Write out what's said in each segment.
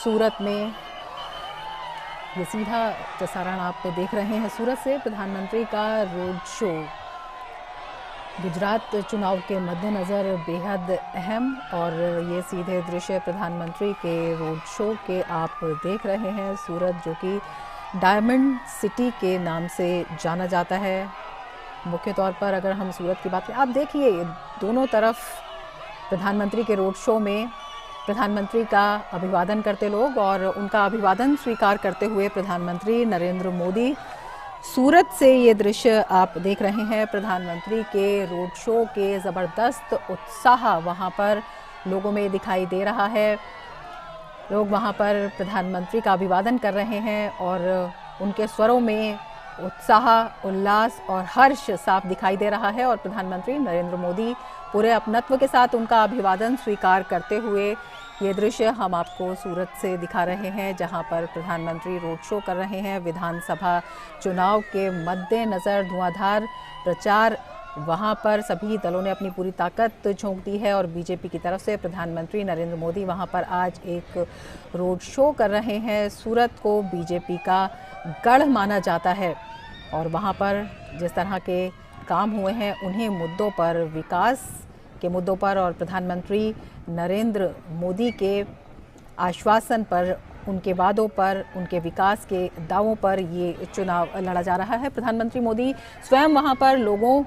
सूरत में ये सीधा प्रसारण आप देख रहे हैं सूरत से। प्रधानमंत्री का रोड शो गुजरात चुनाव के मद्देनज़र बेहद अहम, और ये सीधे दृश्य प्रधानमंत्री के रोड शो के आप देख रहे हैं। सूरत जो कि डायमंड सिटी के नाम से जाना जाता है। मुख्य तौर पर अगर हम सूरत की बात करें, आप देखिए दोनों तरफ प्रधानमंत्री के रोड शो में प्रधानमंत्री का अभिवादन करते लोग, और उनका अभिवादन स्वीकार करते हुए प्रधानमंत्री नरेंद्र मोदी। सूरत से ये दृश्य आप देख रहे हैं। प्रधानमंत्री के रोड शो के ज़बरदस्त उत्साह वहाँ पर लोगों में दिखाई दे रहा है। लोग वहाँ पर प्रधानमंत्री का अभिवादन कर रहे हैं और उनके स्वरों में उत्साह, उल्लास और हर्ष साफ दिखाई दे रहा है। और प्रधानमंत्री नरेंद्र मोदी पूरे अपनत्व के साथ उनका अभिवादन स्वीकार करते हुए ये दृश्य हम आपको सूरत से दिखा रहे हैं, जहां पर प्रधानमंत्री रोड शो कर रहे हैं। विधानसभा चुनाव के मद्देनज़र धुआंधार प्रचार, वहां पर सभी दलों ने अपनी पूरी ताकत झोंक दी है। और बीजेपी की तरफ से प्रधानमंत्री नरेंद्र मोदी वहां पर आज एक रोड शो कर रहे हैं। सूरत को बीजेपी का गढ़ माना जाता है, और वहां पर जिस तरह के काम हुए हैं उन्हीं मुद्दों पर, विकास के मुद्दों पर और प्रधानमंत्री नरेंद्र मोदी के आश्वासन पर, उनके वादों पर, उनके विकास के दावों पर ये चुनाव लड़ा जा रहा है। प्रधानमंत्री मोदी स्वयं वहां पर लोगों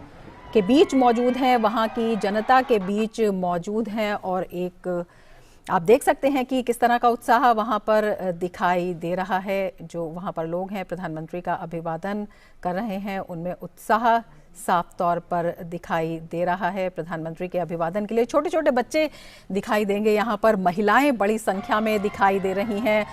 के बीच मौजूद हैं, वहां की जनता के बीच मौजूद हैं, और एक आप देख सकते हैं कि किस तरह का उत्साह वहां पर दिखाई दे रहा है। जो वहां पर लोग हैं प्रधानमंत्री का अभिवादन कर रहे हैं, उनमें उत्साह साफ तौर पर दिखाई दे रहा है। प्रधानमंत्री के अभिवादन के लिए छोटे छोटे बच्चे दिखाई देंगे यहाँ पर, महिलाएं बड़ी संख्या में दिखाई दे रही हैं,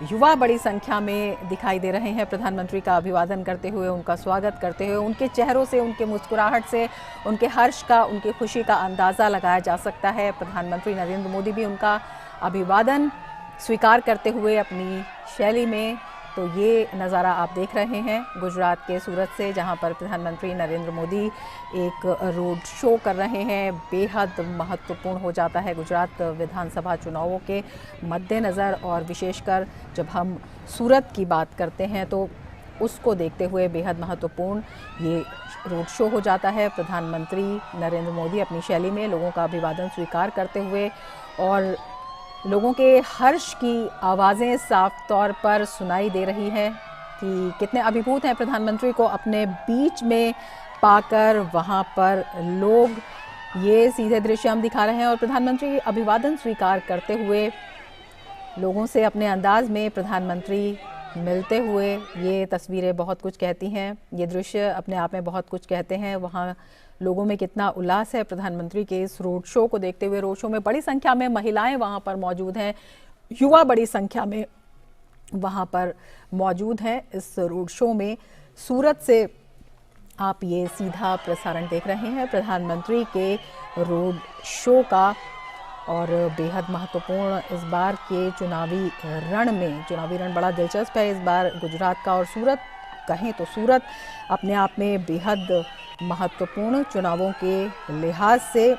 युवा बड़ी संख्या में दिखाई दे रहे हैं। प्रधानमंत्री का अभिवादन करते हुए, उनका स्वागत करते हुए, उनके चेहरों से, उनके मुस्कुराहट से, उनके हर्ष का, उनकी खुशी का अंदाज़ा लगाया जा सकता है। प्रधानमंत्री नरेंद्र मोदी भी उनका अभिवादन स्वीकार करते हुए अपनी शैली में। तो ये नज़ारा आप देख रहे हैं गुजरात के सूरत से, जहां पर प्रधानमंत्री नरेंद्र मोदी एक रोड शो कर रहे हैं। बेहद महत्वपूर्ण हो जाता है गुजरात विधानसभा चुनावों के मद्देनज़र, और विशेषकर जब हम सूरत की बात करते हैं तो उसको देखते हुए बेहद महत्वपूर्ण ये रोड शो हो जाता है। प्रधानमंत्री नरेंद्र मोदी अपनी शैली में लोगों का अभिवादन स्वीकार करते हुए, और लोगों के हर्ष की आवाज़ें साफ तौर पर सुनाई दे रही हैं कि कितने अभिभूत हैं प्रधानमंत्री को अपने बीच में पाकर। वहाँ पर लोग, ये सीधे दृश्य हम दिखा रहे हैं, और प्रधानमंत्री अभिवादन स्वीकार करते हुए लोगों से अपने अंदाज में प्रधानमंत्री मिलते हुए, ये तस्वीरें बहुत कुछ कहती हैं। ये दृश्य अपने आप में बहुत कुछ कहते हैं। वहाँ लोगों में कितना उल्लास है प्रधानमंत्री के इस रोड शो को देखते हुए। रोड शो में बड़ी संख्या में महिलाएं वहाँ पर मौजूद हैं, युवा बड़ी संख्या में वहाँ पर मौजूद हैं इस रोड शो में। सूरत से आप ये सीधा प्रसारण देख रहे हैं प्रधानमंत्री के रोड शो का, और बेहद महत्वपूर्ण इस बार के चुनावी रण बड़ा दिलचस्प है इस बार गुजरात का। और सूरत कहें तो सूरत अपने आप में बेहद महत्वपूर्ण, चुनावों के लिहाज से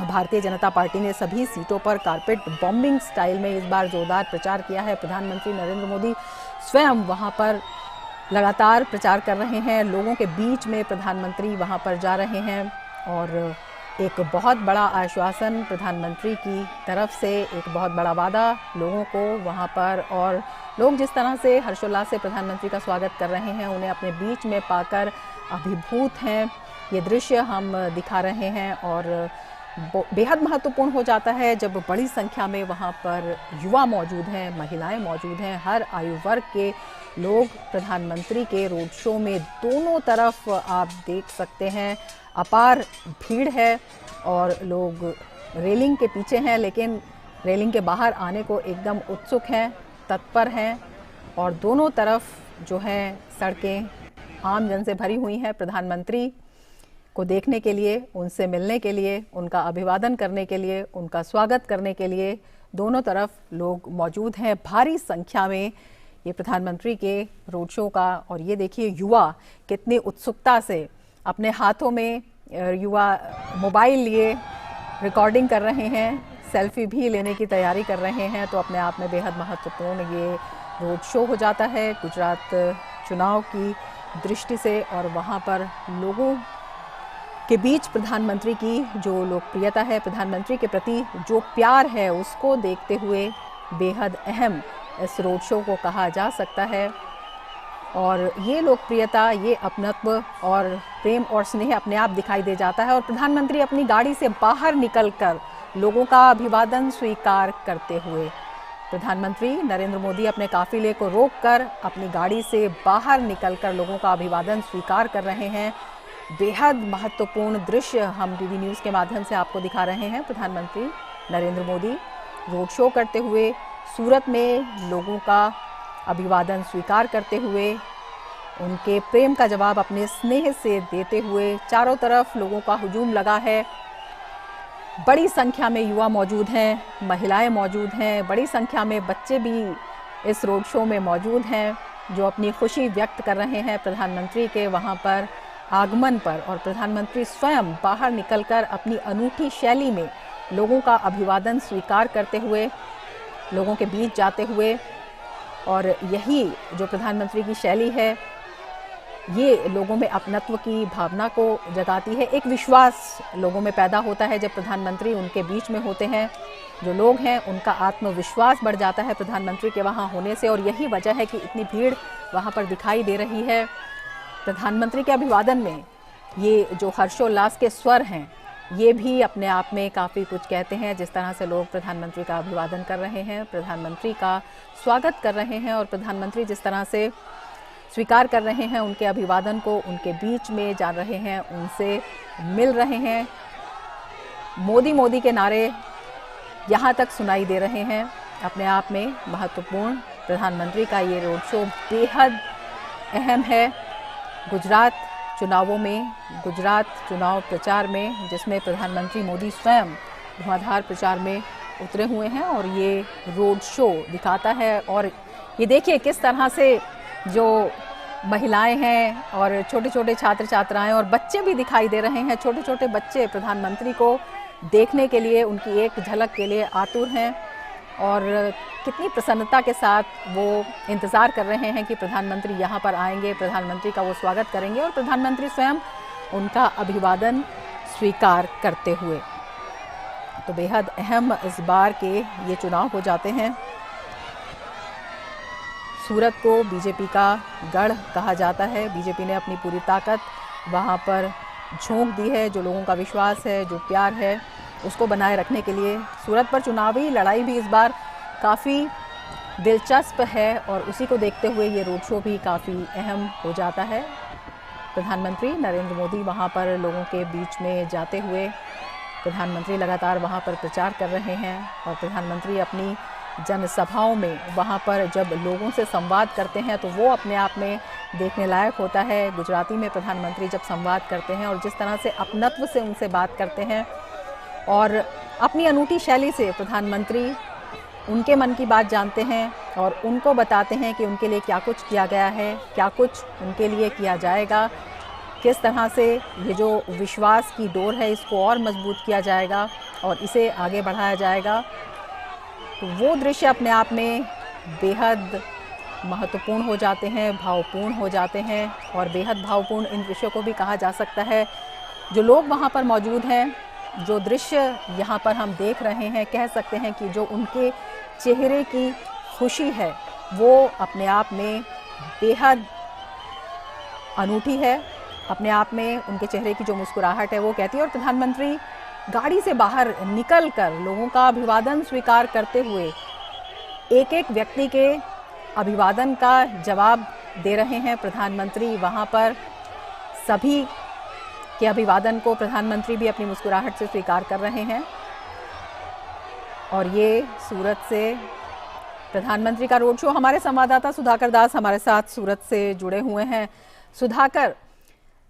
भारतीय जनता पार्टी ने सभी सीटों पर कारपेट बॉम्बिंग स्टाइल में इस बार जोरदार प्रचार किया है। प्रधानमंत्री नरेंद्र मोदी स्वयं वहां पर लगातार प्रचार कर रहे हैं, लोगों के बीच में प्रधानमंत्री वहां पर जा रहे हैं, और एक बहुत बड़ा आश्वासन प्रधानमंत्री की तरफ से, एक बहुत बड़ा वादा लोगों को वहां पर, और लोग जिस तरह से हर्षोल्लास से प्रधानमंत्री का स्वागत कर रहे हैं, उन्हें अपने बीच में पाकर अभिभूत हैं। ये दृश्य हम दिखा रहे हैं, और बेहद महत्वपूर्ण हो जाता है जब बड़ी संख्या में वहाँ पर युवा मौजूद हैं, महिलाएं मौजूद हैं, हर आयु वर्ग के लोग प्रधानमंत्री के रोड शो में दोनों तरफ आप देख सकते हैं अपार भीड़ है, और लोग रेलिंग के पीछे हैं, लेकिन रेलिंग के बाहर आने को एकदम उत्सुक हैं, तत्पर हैं, और दोनों तरफ जो है सड़कें आम जन से भरी हुई हैं प्रधानमंत्री को देखने के लिए, उनसे मिलने के लिए, उनका अभिवादन करने के लिए, उनका स्वागत करने के लिए। दोनों तरफ लोग मौजूद हैं भारी संख्या में ये प्रधानमंत्री के रोड शो का। और ये देखिए युवा कितनी उत्सुकता से अपने हाथों में, युवा मोबाइल लिए रिकॉर्डिंग कर रहे हैं, सेल्फी भी लेने की तैयारी कर रहे हैं। तो अपने आप में बेहद महत्वपूर्ण ये रोड शो हो जाता है गुजरात चुनाव की दृष्टि से, और वहाँ पर लोगों के बीच प्रधानमंत्री की जो लोकप्रियता है, प्रधानमंत्री के प्रति जो प्यार है, उसको देखते हुए बेहद अहम इस रोड शो को कहा जा सकता है। और ये लोकप्रियता, ये अपनत्व और प्रेम और स्नेह अपने आप दिखाई दे जाता है। और प्रधानमंत्री अपनी गाड़ी से बाहर निकलकर लोगों का अभिवादन स्वीकार करते हुए, प्रधानमंत्री नरेंद्र मोदी अपने काफिले को रोककर अपनी गाड़ी से बाहर निकलकर लोगों का अभिवादन स्वीकार कर रहे हैं। बेहद महत्वपूर्ण दृश्य हम डीडी न्यूज़ के माध्यम से आपको दिखा रहे हैं। प्रधानमंत्री नरेंद्र मोदी रोड शो करते हुए सूरत में लोगों का अभिवादन स्वीकार करते हुए, उनके प्रेम का जवाब अपने स्नेह से देते हुए, चारों तरफ लोगों का हुजूम लगा है। बड़ी संख्या में युवा मौजूद हैं, महिलाएं मौजूद हैं, बड़ी संख्या में बच्चे भी इस रोड शो में मौजूद हैं, जो अपनी खुशी व्यक्त कर रहे हैं प्रधानमंत्री के वहां पर आगमन पर। और प्रधानमंत्री स्वयं बाहर निकलकर अपनी अनूठी शैली में लोगों का अभिवादन स्वीकार करते हुए, लोगों के बीच जाते हुए, और यही जो प्रधानमंत्री की शैली है, ये लोगों में अपनत्व की भावना को जगाती है। एक विश्वास लोगों में पैदा होता है जब प्रधानमंत्री उनके बीच में होते हैं। जो लोग हैं उनका आत्मविश्वास बढ़ जाता है प्रधानमंत्री के वहाँ होने से, और यही वजह है कि इतनी भीड़ वहाँ पर दिखाई दे रही है। प्रधानमंत्री के अभिवादन में ये जो हर्षोल्लास के स्वर हैं, ये भी अपने आप में काफ़ी कुछ कहते हैं। जिस तरह से लोग प्रधानमंत्री का अभिवादन कर रहे हैं, प्रधानमंत्री का स्वागत कर रहे हैं, और प्रधानमंत्री जिस तरह से स्वीकार कर रहे हैं उनके अभिवादन को, उनके बीच में जा रहे हैं, उनसे मिल रहे हैं। मोदी मोदी के नारे यहाँ तक सुनाई दे रहे हैं। अपने आप में महत्वपूर्ण प्रधानमंत्री का ये रोड शो बेहद अहम है गुजरात चुनावों में, गुजरात चुनाव प्रचार में, जिसमें प्रधानमंत्री मोदी स्वयं धुआंधार प्रचार में उतरे हुए हैं। और ये रोड शो दिखाता है, और ये देखिए किस तरह से जो महिलाएं हैं और छोटे छोटे छात्र छात्राएं और बच्चे भी दिखाई दे रहे हैं। छोटे छोटे बच्चे प्रधानमंत्री को देखने के लिए, उनकी एक झलक के लिए आतुर हैं, और कितनी प्रसन्नता के साथ वो इंतज़ार कर रहे हैं कि प्रधानमंत्री यहाँ पर आएंगे, प्रधानमंत्री का वो स्वागत करेंगे, और प्रधानमंत्री स्वयं उनका अभिवादन स्वीकार करते हुए। तो बेहद अहम इस बार के ये चुनाव हो जाते हैं। सूरत को बीजेपी का गढ़ कहा जाता है। बीजेपी ने अपनी पूरी ताकत वहाँ पर झोंक दी है। जो लोगों का विश्वास है, जो प्यार है, उसको बनाए रखने के लिए सूरत पर चुनावी लड़ाई भी इस बार काफ़ी दिलचस्प है, और उसी को देखते हुए ये रोड शो भी काफ़ी अहम हो जाता है। प्रधानमंत्री नरेंद्र मोदी वहाँ पर लोगों के बीच में जाते हुए, प्रधानमंत्री लगातार वहाँ पर प्रचार कर रहे हैं, और प्रधानमंत्री अपनी जनसभाओं में वहाँ पर जब लोगों से संवाद करते हैं तो वो अपने आप में देखने लायक होता है। गुजराती में प्रधानमंत्री जब संवाद करते हैं और जिस तरह से अपनत्व से उनसे बात करते हैं, और अपनी अनूठी शैली से प्रधानमंत्री उनके मन की बात जानते हैं और उनको बताते हैं कि उनके लिए क्या कुछ किया गया है, क्या कुछ उनके लिए किया जाएगा, किस तरह से ये जो विश्वास की डोर है इसको और मजबूत किया जाएगा और इसे आगे बढ़ाया जाएगा। तो वो दृश्य अपने आप में बेहद महत्वपूर्ण हो जाते हैं, भावपूर्ण हो जाते हैं, और बेहद भावपूर्ण इन दृश्यों को भी कहा जा सकता है। जो लोग वहाँ पर मौजूद हैं, जो दृश्य यहाँ पर हम देख रहे हैं, कह सकते हैं कि जो उनके चेहरे की खुशी है वो अपने आप में बेहद अनूठी है। अपने आप में उनके चेहरे की जो मुस्कुराहट है वो कहती है। और प्रधानमंत्री गाड़ी से बाहर निकलकर लोगों का अभिवादन स्वीकार करते हुए एक एक व्यक्ति के अभिवादन का जवाब दे रहे हैं। प्रधानमंत्री वहाँ पर सभी के अभिवादन को प्रधानमंत्री भी अपनी मुस्कुराहट से स्वीकार कर रहे हैं। और ये सूरत से प्रधानमंत्री का रोड शो, हमारे संवाददाता सुधाकर दास हमारे साथ सूरत से जुड़े हुए हैं। सुधाकर,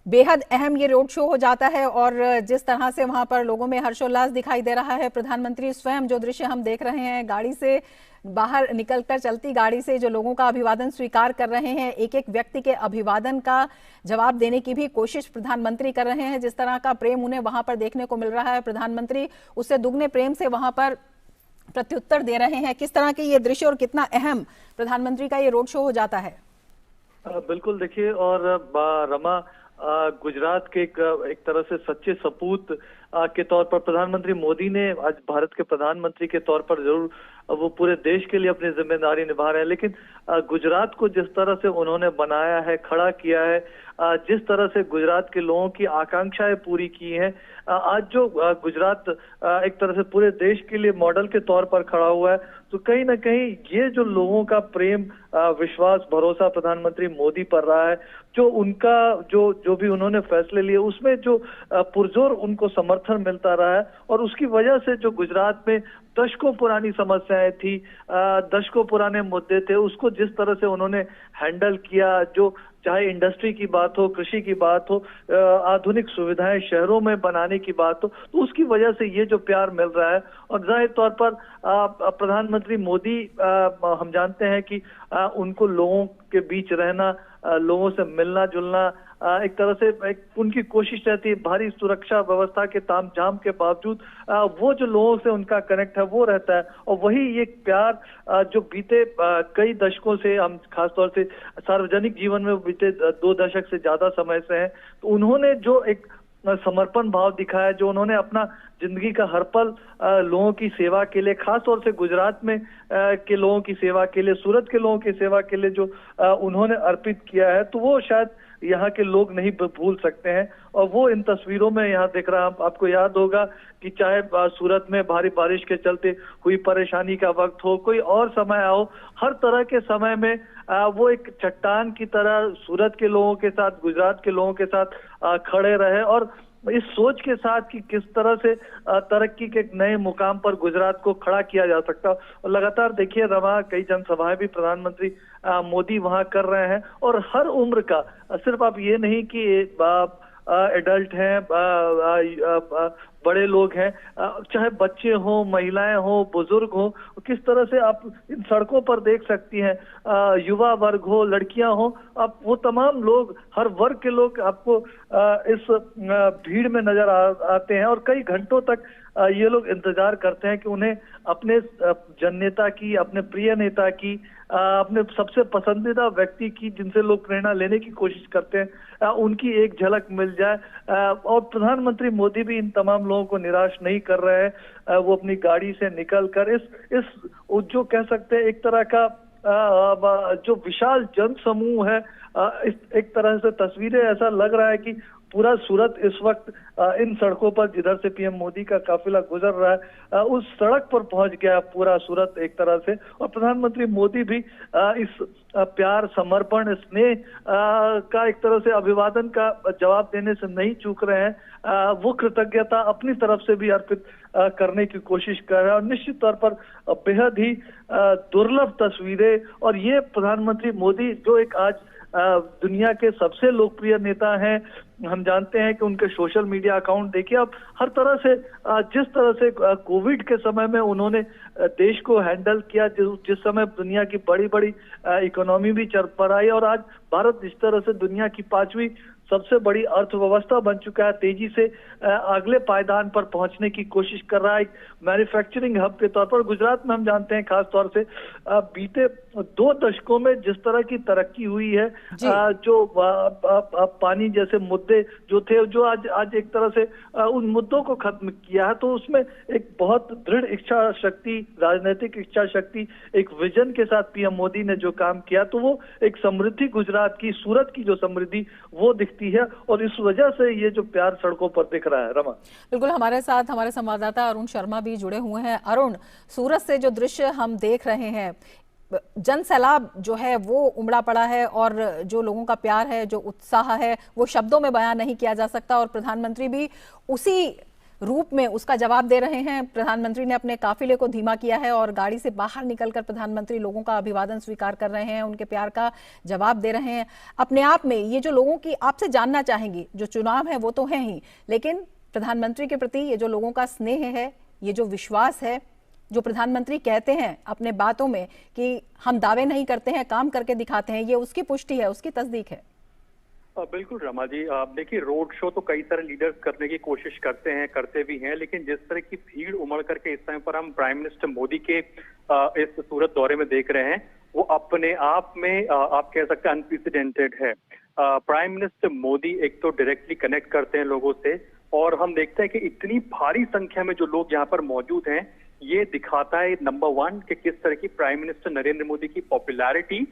बेहद अहम ये रोड शो हो जाता है और जिस तरह से वहां पर लोगों में हर्षोल्लास दिखाई दे रहा है, प्रधानमंत्री स्वयं जो दृश्य हम देख रहे हैं, गाड़ी से बाहर निकलकर चलती गाड़ी से जो लोगों का अभिवादन स्वीकार कर रहे हैं, एक एक व्यक्ति के अभिवादन का जवाब देने की भी कोशिश प्रधानमंत्री कर रहे हैं। जिस तरह का प्रेम उन्हें वहां पर देखने को मिल रहा है, प्रधानमंत्री उससे दुगने प्रेम से वहां पर प्रत्युत्तर दे रहे हैं। किस तरह के ये दृश्य और कितना अहम प्रधानमंत्री का ये रोड शो हो जाता है? बिल्कुल, देखिए, और रमा, गुजरात के एक तरह से सच्चे सपूत के तौर पर प्रधानमंत्री मोदी ने आज भारत के प्रधानमंत्री के तौर पर जरूर वो पूरे देश के लिए अपनी जिम्मेदारी निभा रहे हैं, लेकिन गुजरात को जिस तरह से उन्होंने बनाया है, खड़ा किया है, जिस तरह से गुजरात के लोगों की आकांक्षाएं पूरी की हैं, आज जो गुजरात एक तरह से पूरे देश के लिए मॉडल के तौर पर खड़ा हुआ है, तो कहीं ना कहीं ये जो लोगों का प्रेम, विश्वास, भरोसा प्रधानमंत्री मोदी पर रहा है, जो उनका जो भी उन्होंने फैसले लिए उसमें जो पुरजोर उनको समर्थन मिलता रहा है, और उसकी वजह से जो गुजरात में दशकों पुरानी समस्याएं थी, दशकों पुराने मुद्दे थे, उसको जिस तरह से उन्होंने हैंडल किया, जो चाहे इंडस्ट्री की बात हो, कृषि की बात हो, आधुनिक सुविधाएं शहरों में बनाने की बात हो, तो उसकी वजह से ये जो प्यार मिल रहा है। और जाहिर तौर पर प्रधानमंत्री मोदी, हम जानते हैं कि उनको लोगों के बीच रहना, लोगों से मिलना जुलना, एक तरह से उनकी कोशिश रहती है, भारी सुरक्षा व्यवस्था के तामझाम के बावजूद वो जो लोगों से उनका कनेक्ट है वो रहता है। और वही ये प्यार जो बीते कई दशकों से, हम खासतौर से सार्वजनिक जीवन में बीते 2 दशक से ज्यादा समय से हैं, तो उन्होंने जो एक समर्पण भाव दिखाया, जो उन्होंने अपना जिंदगी का हर पल लोगों की सेवा के लिए, खासतौर से गुजरात में के लोगों की सेवा के लिए, सूरत के लोगों की सेवा के लिए जो उन्होंने अर्पित किया है, तो वो शायद यहाँ के लोग नहीं भूल सकते हैं। और वो इन तस्वीरों में यहाँ दिख रहा, आपको याद होगा कि चाहे सूरत में भारी बारिश के चलते हुई परेशानी का वक्त हो, कोई और समय आओ, हर तरह के समय में वो एक चट्टान की तरह सूरत के लोगों के साथ, गुजरात के लोगों के साथ खड़े रहे, और इस सोच के साथ कि किस तरह से तरक्की के नए मुकाम पर गुजरात को खड़ा किया जा सकता। और लगातार देखिए रमा, कई जनसभाएं भी प्रधानमंत्री मोदी वहां कर रहे हैं, और हर उम्र का, सिर्फ आप ये नहीं कि एडल्ट हैं, बड़े लोग हैं, चाहे बच्चे हो, महिलाएं हो, बुजुर्ग हो, किस तरह से आप इन सड़कों पर देख सकती हैं, युवा वर्ग हो, लड़कियां हो, आप वो तमाम लोग, हर वर्ग के लोग आपको इस भीड़ में नजर आते हैं। और कई घंटों तक ये लोग इंतजार करते हैं कि उन्हें अपने जननेता की, अपने प्रिय नेता की, अपने सबसे पसंदीदा व्यक्ति की, जिनसे लोग प्रेरणा लेने की कोशिश करते हैं, उनकी एक झलक मिल जाए। और प्रधानमंत्री मोदी भी इन तमाम लोगों को निराश नहीं कर रहे हैं। वो अपनी गाड़ी से निकलकर इस जो कह सकते हैं एक तरह का जो विशाल जन समूह है, एक तरह से तस्वीरें ऐसा लग रहा है कि पूरा सूरत इस वक्त इन सड़कों पर, जिधर से पीएम मोदी का काफिला गुजर रहा है, उस सड़क पर पहुंच गया पूरा सूरत एक तरह से। और प्रधानमंत्री मोदी भी इस प्यार, समर्पण, स्नेह का एक तरह से अभिवादन का जवाब देने से नहीं चूक रहे हैं। वो कृतज्ञता अपनी तरफ से भी अर्पित करने की कोशिश कर रहे हैं। और निश्चित तौर पर बेहद ही दुर्लभ तस्वीरें, और ये प्रधानमंत्री मोदी जो एक आज दुनिया के सबसे लोकप्रिय नेता हैं, हम जानते हैं कि उनके सोशल मीडिया अकाउंट देखिए आप, हर तरह से जिस तरह से कोविड के समय में उन्होंने देश को हैंडल किया, जिस समय दुनिया की बड़ी बड़ी इकोनॉमी भी चर पर आई, और आज भारत जिस तरह से दुनिया की 5वीं सबसे बड़ी अर्थव्यवस्था बन चुका है, तेजी से अगले पायदान पर पहुंचने की कोशिश कर रहा है, एक मैन्युफैक्चरिंग हब के तौर पर। गुजरात में हम जानते हैं खास तौर से बीते 2 दशकों में जिस तरह की तरक्की हुई है, जो पानी जैसे मुद्दे जो थे, जो आज एक तरह से उन मुद्दों को खत्म किया है, तो उसमें एक बहुत दृढ़ इच्छा शक्ति, राजनीतिक इच्छा शक्ति, एक विजन के साथ पीएम मोदी ने जो काम किया, तो वो एक समृद्धि गुजरात की, सूरत की जो समृद्धि वो दिखती है। और इस वजह से ये जो प्यार सड़कों पर दिख रहा है। रमा, बिल्कुल, हमारे साथ हमारे संवाददाता अरुण शर्मा भी जुड़े हुए हैं। अरुण, सूरत से जो दृश्य हम देख रहे हैं, जन सैलाब जो है वो उमड़ा पड़ा है, और जो लोगों का प्यार है, जो उत्साह है, वो शब्दों में बयान नहीं किया जा सकता। और प्रधानमंत्री भी उसी रूप में उसका जवाब दे रहे हैं। प्रधानमंत्री ने अपने काफिले को धीमा किया है और गाड़ी से बाहर निकलकर प्रधानमंत्री लोगों का अभिवादन स्वीकार कर रहे हैं, उनके प्यार का जवाब दे रहे हैं। अपने आप में ये जो लोगों की आपसे जानना चाहेंगी, जो चुनाव है वो तो है ही, लेकिन प्रधानमंत्री के प्रति ये जो लोगों का स्नेह है, ये जो विश्वास है, जो प्रधानमंत्री कहते हैं अपने बातों में कि हम दावे नहीं करते हैं, काम करके दिखाते हैं, ये उसकी पुष्टि है, उसकी तस्दीक है। बिल्कुल रमा जी, आप देखिए रोड शो तो कई सारे लीडर्स करने की कोशिश करते हैं, करते भी हैं, लेकिन जिस तरह की भीड़ उमड़ करके इस समय पर हम प्राइम मिनिस्टर मोदी के इस सूरत दौरे में देख रहे हैं, वो अपने आप में आप कह सकते हैं अनप्रेसिडेंटेड है। प्राइम मिनिस्टर मोदी एक तो डायरेक्टली कनेक्ट करते हैं लोगों से, और हम देखते हैं कि इतनी भारी संख्या में जो लोग यहाँ पर मौजूद हैं, ये दिखाता है नंबर वन कि किस तरह की प्राइम मिनिस्टर नरेंद्र मोदी की पॉपुलैरिटी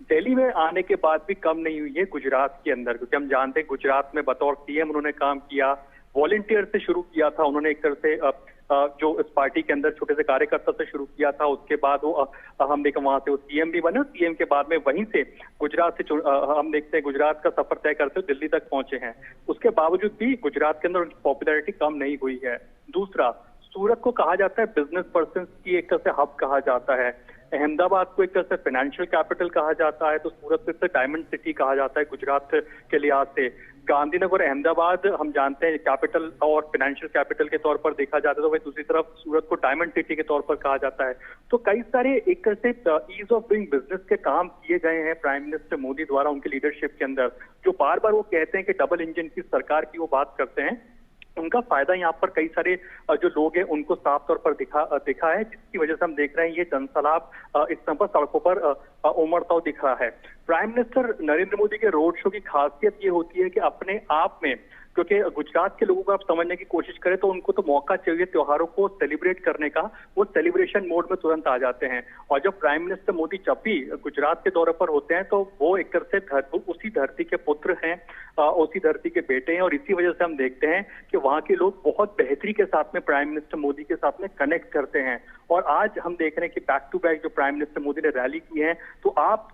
दिल्ली में आने के बाद भी कम नहीं हुई है गुजरात के अंदर, क्योंकि हम जानते हैं गुजरात में बतौर सीएम उन्होंने काम किया, वॉलंटियर से शुरू किया था उन्होंने, एक तरह से जो इस पार्टी के अंदर छोटे से कार्यकर्ता से शुरू किया था, उसके बाद वो हम देखें वहां से वो सीएम भी बने, सीएम के बाद में वहीं से गुजरात से हम देखते हैं गुजरात का सफर तय करते हुए दिल्ली तक पहुंचे हैं। उसके बावजूद भी गुजरात के अंदर उनकी पॉपुलैरिटी कम नहीं हुई है। दूसरा, सूरत को कहा जाता है बिजनेस पर्सन की एक तरह से हब कहा जाता है, अहमदाबाद को एक तरह से फाइनेंशियल कैपिटल कहा जाता है, तो सूरत को डायमंड सिटी कहा जाता है गुजरात के लिहाज से। गांधीनगर अहमदाबाद हम जानते हैं कैपिटल और फाइनेंशियल कैपिटल के तौर पर देखा जाता है, तो वही दूसरी तरफ सूरत को डायमंड सिटी के तौर पर कहा जाता है। तो कई सारे एक तरह से ईज ऑफ डूइंग बिजनेस के काम किए गए हैं प्राइम मिनिस्टर मोदी द्वारा उनकी लीडरशिप के अंदर, जो बार बार वो कहते हैं कि डबल इंजन की सरकार की वो बात करते हैं, उनका फायदा यहाँ पर कई सारे जो लोग हैं उनको साफ तौर पर दिखा है, जिसकी वजह से हम देख रहे हैं ये जनसैलाब इस समय पर सड़कों पर उमड़ता हुआ दिख रहा है। प्राइम मिनिस्टर नरेंद्र मोदी के रोड शो की खासियत ये होती है कि अपने आप में, क्योंकि गुजरात के लोगों को आप समझने की कोशिश करें तो उनको तो मौका चाहिए त्योहारों को सेलिब्रेट करने का, वो सेलिब्रेशन मोड में तुरंत आ जाते हैं। और जब प्राइम मिनिस्टर मोदी जब भी गुजरात के दौरे पर होते हैं तो वो एक तरह से उसी धरती के पुत्र हैं, उसी धरती के बेटे हैं, और इसी वजह से हम देखते हैं कि वहां के लोग बहुत बेहतरी के साथ में प्राइम मिनिस्टर मोदी के साथ में कनेक्ट करते हैं। और आज हम देख रहे हैं कि बैक टू बैक जो प्राइम मिनिस्टर मोदी ने रैली की है, तो आप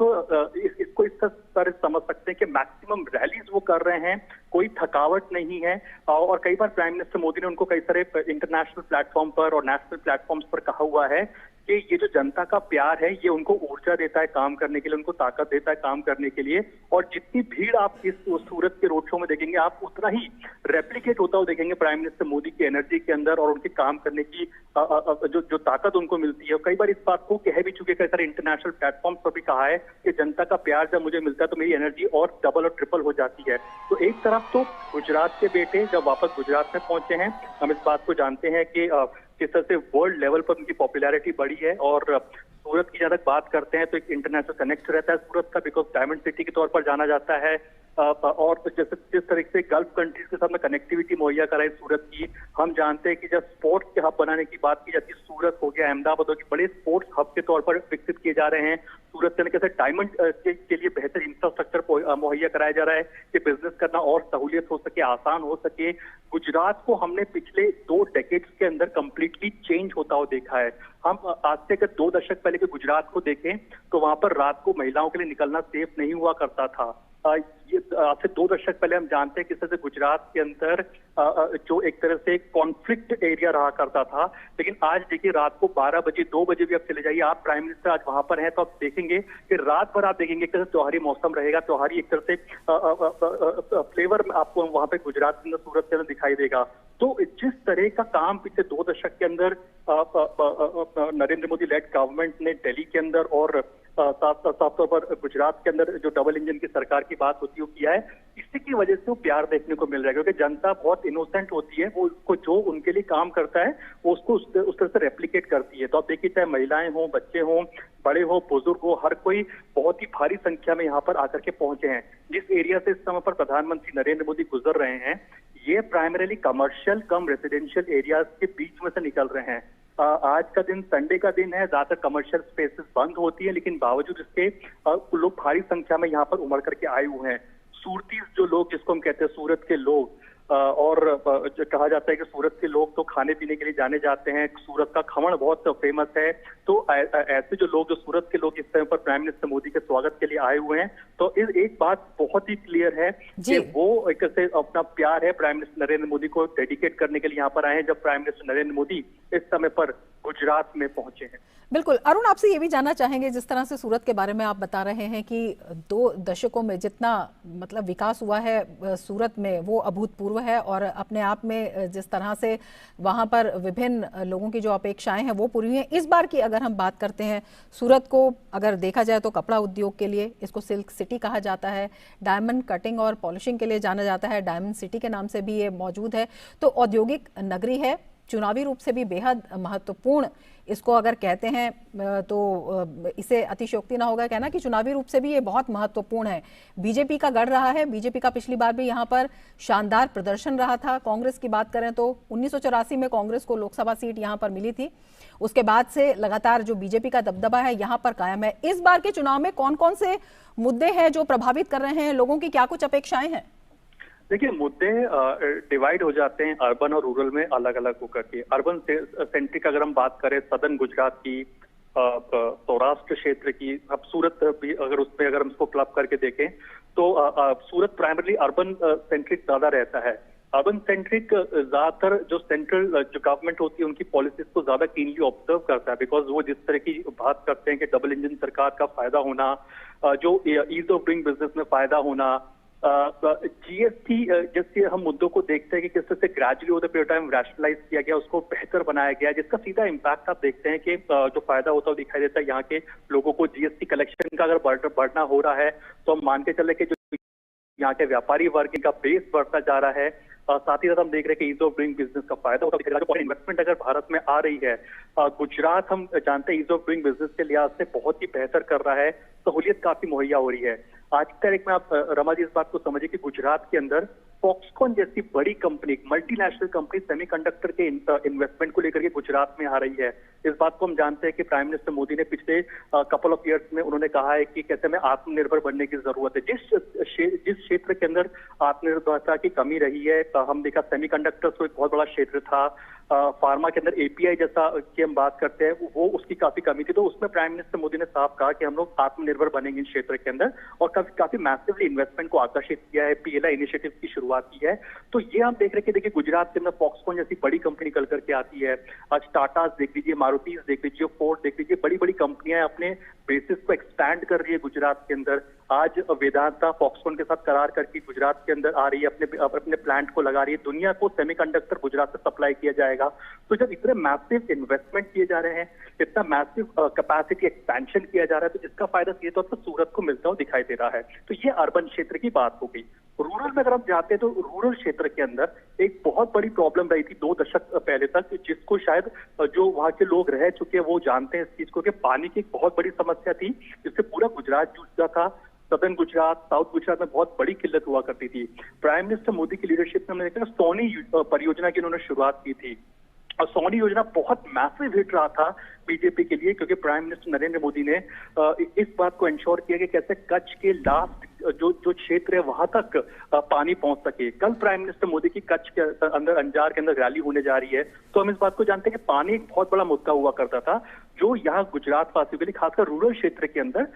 इसको इस तरह समझ सकते हैं कि मैक्सिमम रैलीज वो कर रहे हैं, कोई थकावट नहीं है। और कई बार प्राइम मिनिस्टर मोदी ने उनको कई सारे इंटरनेशनल प्लेटफॉर्म पर और नेशनल प्लेटफॉर्म्स पर कहा हुआ है कि ये जो जनता का प्यार है ये उनको ऊर्जा देता है काम करने के लिए, उनको ताकत देता है काम करने के लिए। और जितनी भीड़ आप इस सूरत के रोड शो में देखेंगे, आप उतना ही रेप्लिकेट होता हुआ देखेंगे प्राइम मिनिस्टर मोदी की एनर्जी के अंदर और उनके काम करने की जो ताकत उनको मिलती है। कई बार इस बात को कह भी चुके, कई सारे इंटरनेशनल प्लेटफॉर्म पर भी कहा है कि जनता का प्यार जब मुझे मिलता है तो मेरी एनर्जी और डबल और ट्रिपल हो जाती है। तो एक तरफ तो गुजरात के बेटे जब वापस गुजरात में पहुंचे हैं, हम इस बात को जानते हैं कि किस तरह से वर्ल्ड लेवल पर उनकी पॉपुलैरिटी बढ़ी है। और सूरत की जहां तक बात करते हैं तो एक इंटरनेशनल कनेक्ट रहता है सूरत का, बिकॉज डायमंड सिटी के तौर पर जाना जाता है। और जैसे जिस तरीके से गल्फ कंट्रीज के साथ में कनेक्टिविटी मुहैया कराई सूरत की, हम जानते हैं कि जब स्पोर्ट्स के हब बनाने की बात की जाती है, सूरत हो गया, अहमदाबाद हो गया, बड़े स्पोर्ट्स हब के तौर पर विकसित किए जा रहे हैं। सूरत के कैसे डायमंड के लिए बेहतर इंफ्रास्ट्रक्चर मुहैया कराया जा रहा है कि बिजनेस करना और सहूलियत हो सके, आसान हो सके। गुजरात को हमने पिछले 2 डेकेड्स के अंदर कंप्लीटली चेंज होता हुआ देखा है। हम आज से अगर 2 दशक पहले के गुजरात को देखें तो वहां पर रात को महिलाओं के लिए निकलना सेफ नहीं हुआ करता था। ये आज से 2 दशक पहले हम जानते हैं किस तरह से गुजरात के अंदर जो एक तरह से कॉन्फ्लिक्ट एरिया रहा करता था, लेकिन आज देखिए रात को 12 बजे 2 बजे भी आप चले जाइए, आप प्राइम मिनिस्टर आज वहां पर हैं तो आप देखेंगे कि रात भर आप देखेंगे एक तरह से त्योहारी मौसम रहेगा, त्योहारी एक तरह से फ्लेवर आपको वहां पे गुजरात के अंदर सूरत के अंदर दिखाई देगा। तो जिस तरह का काम पिछले 2 दशक के अंदर नरेंद्र मोदी लेड गवर्नमेंट ने दिल्ली के अंदर और साफ तौर पर गुजरात के अंदर जो डबल इंजन की सरकार की बात होती है वो किया है, इसी की वजह से वो प्यार देखने को मिल रहा है। क्योंकि जनता बहुत इनोसेंट होती है, वो उसको जो उनके लिए काम करता है वो उसको उस तरह से रेप्लिकेट करती है। तो आप देखिए चाहे महिलाएं हों, बच्चे हों, बड़े हो, बुजुर्ग हो, हर कोई बहुत ही भारी संख्या में यहाँ पर आकर के पहुंचे हैं। जिस एरिया से इस समय पर प्रधानमंत्री नरेंद्र मोदी गुजर रहे हैं, ये प्राइमरीली कमर्शियल कम रेसिडेंशियल एरियाज के बीच में से निकल रहे हैं। आज का दिन संडे का दिन है, ज्यादातर कमर्शियल स्पेसेस बंद होती है, लेकिन बावजूद इसके लोग भारी संख्या में यहाँ पर उमड़ करके आए हुए हैं। सूरतीज जो लोग, जिसको हम कहते हैं सूरत के लोग, और कहा जाता है कि सूरत के लोग तो खाने पीने के लिए जाने जाते हैं, सूरत का खमण बहुत फेमस है। तो ऐसे जो लोग, जो सूरत के लोग इस समय पर प्राइम मिनिस्टर मोदी के स्वागत के लिए आए हुए हैं, तो एक बात बहुत ही क्लियर है कि वो एक से अपना प्यार है प्राइम मिनिस्टर नरेंद्र मोदी को डेडिकेट करने के लिए यहाँ पर आए हैं, जब प्राइम मिनिस्टर नरेंद्र मोदी इस समय पर गुजरात में पहुंचे हैं। बिल्कुल। अरुण, आपसे ये भी जानना चाहेंगे, जिस तरह से सूरत के बारे में आप बता रहे हैं कि 2 दशकों में जितना मतलब विकास हुआ है सूरत में वो अभूतपूर्व है, और अपने आप में जिस तरह से वहां पर विभिन्न लोगों की जो अपेक्षाएं हैं वो पूरी हुई हैं। इस बार की अगर हम बात करते हैं, सूरत को अगर देखा जाए तो कपड़ा उद्योग के लिए इसको सिल्क सिटी कहा जाता है, डायमंड कटिंग और पॉलिशिंग के लिए जाना जाता है, डायमंड सिटी के नाम से भी ये मौजूद है। तो औद्योगिक नगरी है, चुनावी रूप से भी बेहद महत्वपूर्ण इसको अगर कहते हैं तो इसे अतिशयोक्ति ना होगा कहना कि चुनावी रूप से भी ये बहुत महत्वपूर्ण है। बीजेपी का गढ़ रहा है, बीजेपी का पिछली बार भी यहाँ पर शानदार प्रदर्शन रहा था। कांग्रेस की बात करें तो 1984 में कांग्रेस को लोकसभा सीट यहाँ पर मिली थी, उसके बाद से लगातार जो बीजेपी का दबदबा है यहाँ पर कायम है। इस बार के चुनाव में कौन कौन से मुद्दे हैं जो प्रभावित कर रहे हैं, लोगों की क्या कुछ अपेक्षाएं हैं? देखिए, मुद्दे डिवाइड हो जाते हैं अर्बन और रूरल में अलग अलग होकर के। अर्बन सेंट्रिक अगर हम बात करें सदर्न गुजरात की, सौराष्ट्र क्षेत्र की, अब सूरत भी अगर उसमें अगर हम इसको क्लब करके देखें तो सूरत प्राइमरली अर्बन सेंट्रिक ज्यादा रहता है। अर्बन सेंट्रिक ज्यादातर जो सेंट्रल जो गवर्नमेंट होती है उनकी पॉलिसीज को ज्यादा कीनली ऑब्जर्व करता है, बिकॉज वो जिस तरह की बात करते हैं कि डबल इंजन सरकार का फायदा होना, जो ईज ऑफ डूइंग बिजनेस में फायदा होना, जीएसटी जैसे हम मुद्दों को देखते हैं कि किस तरह से gradually over the period time rationalise किया गया, उसको बेहतर बनाया गया, जिसका सीधा इम्पैक्ट आप देखते हैं कि जो फायदा होता है दिखाई देता है। यहाँ के लोगों को जीएसटी कलेक्शन का अगर बढ़ना हो रहा है तो हम मान के चले कि जो यहाँ के व्यापारी वर्ग का बेस बढ़ता जा रहा है। साथ ही साथ हम देख रहे हैं कि ईज ऑफ डूइंग बिजनेस का फायदा होता है। इन्वेस्टमेंट अगर भारत में आ रही है, गुजरात हम जानते हैं ईज ऑफ डूइंग बिजनेस के लिहाज से बहुत ही बेहतर कर रहा है, सहूलियत काफी मुहैया हो रही है। आज की तारीख में आप रमा जी इस बात को समझिए कि गुजरात के अंदर फॉक्सकॉन जैसी बड़ी कंपनी, मल्टीनेशनल कंपनी सेमीकंडक्टर के इन्वेस्टमेंट को लेकर के गुजरात में आ रही है। इस बात को हम जानते हैं कि प्राइम मिनिस्टर मोदी ने पिछले कपल ऑफ ईयर्स में उन्होंने कहा है कि कैसे में आत्मनिर्भर बनने की जरूरत है। जिस क्षेत्र के अंदर आत्मनिर्भरता की कमी रही है, हम देखा सेमीकंडक्टर्स को एक बहुत बड़ा क्षेत्र था, फार्मा के अंदर एपीआई जैसा की हम बात करते हैं, वो उसकी काफी कमी थी। तो उसमें प्राइम मिनिस्टर मोदी ने साफ कहा कि हम लोग आत्मनिर्भर बनेंगे इस क्षेत्र के अंदर, और काफी मैसिवली इन्वेस्टमेंट को आकर्षित किया है, पीएलआई इनिशिएटिव की शुरुआत की है। तो ये हम देख रहे हैं कि देखिए गुजरात के अंदर फॉक्सकॉन जैसी बड़ी कंपनी निकल करके आती है। आज टाटा देख लीजिए, मारुति देख लीजिए, फोर्ड देख लीजिए, बड़ी बड़ी कंपनियां अपने बेसिस को एक्सपैंड कर रही है गुजरात के अंदर। आज वेदांता फॉक्सकॉन के साथ करार करके गुजरात के अंदर आ रही है, अपने प्लांट को लगा रही है। दुनिया को सेमीकंडक्टर गुजरात से सप्लाई किया जाएगा। तो जब इतने मैसिव इन्वेस्टमेंट किए जा रहे हैं, इतना मैसिव कैपेसिटी एक्सपेंशन किया जा रहा है, तो जिसका फायदा सीधे तौर पर सूरत को मिलता हुआ दिखाई दे रहा है। तो ये अर्बन क्षेत्र की बात हो गई। रूरल में अगर हम जाते हैं तो रूरल क्षेत्र के अंदर एक बहुत बड़ी प्रॉब्लम रही थी 2 दशक पहले तक, जिसको शायद जो वहां के लोग रह चुके हैं वो जानते हैं इस चीज को, कि पानी की एक बहुत बड़ी समस्या थी जिससे पूरा गुजरात जूझता था। सदर्न गुजरात, साउथ गुजरात में बहुत बड़ी किल्लत हुआ करती थी। प्राइम मिनिस्टर मोदी की लीडरशिप में हमने देखा सोनी परियोजना की उन्होंने शुरुआत की थी, और सोनी योजना बहुत मैसिव हिट रहा था बीजेपी के लिए, क्योंकि प्राइम मिनिस्टर नरेंद्र मोदी ने इस बात को इंश्योर किया कि कैसे कच्छ के लास्ट जो क्षेत्र है वहां तक पानी पहुंच सके। कल प्राइम मिनिस्टर मोदी की कच्छ के अंदर, अंजार के अंदर रैली होने जा रही है, तो हम इस बात को जानते हैं कि पानी एक बहुत बड़ा मुद्दा हुआ करता था, जो यहाँ गुजरात वासियों के लिए खासकर रूरल क्षेत्र के अंदर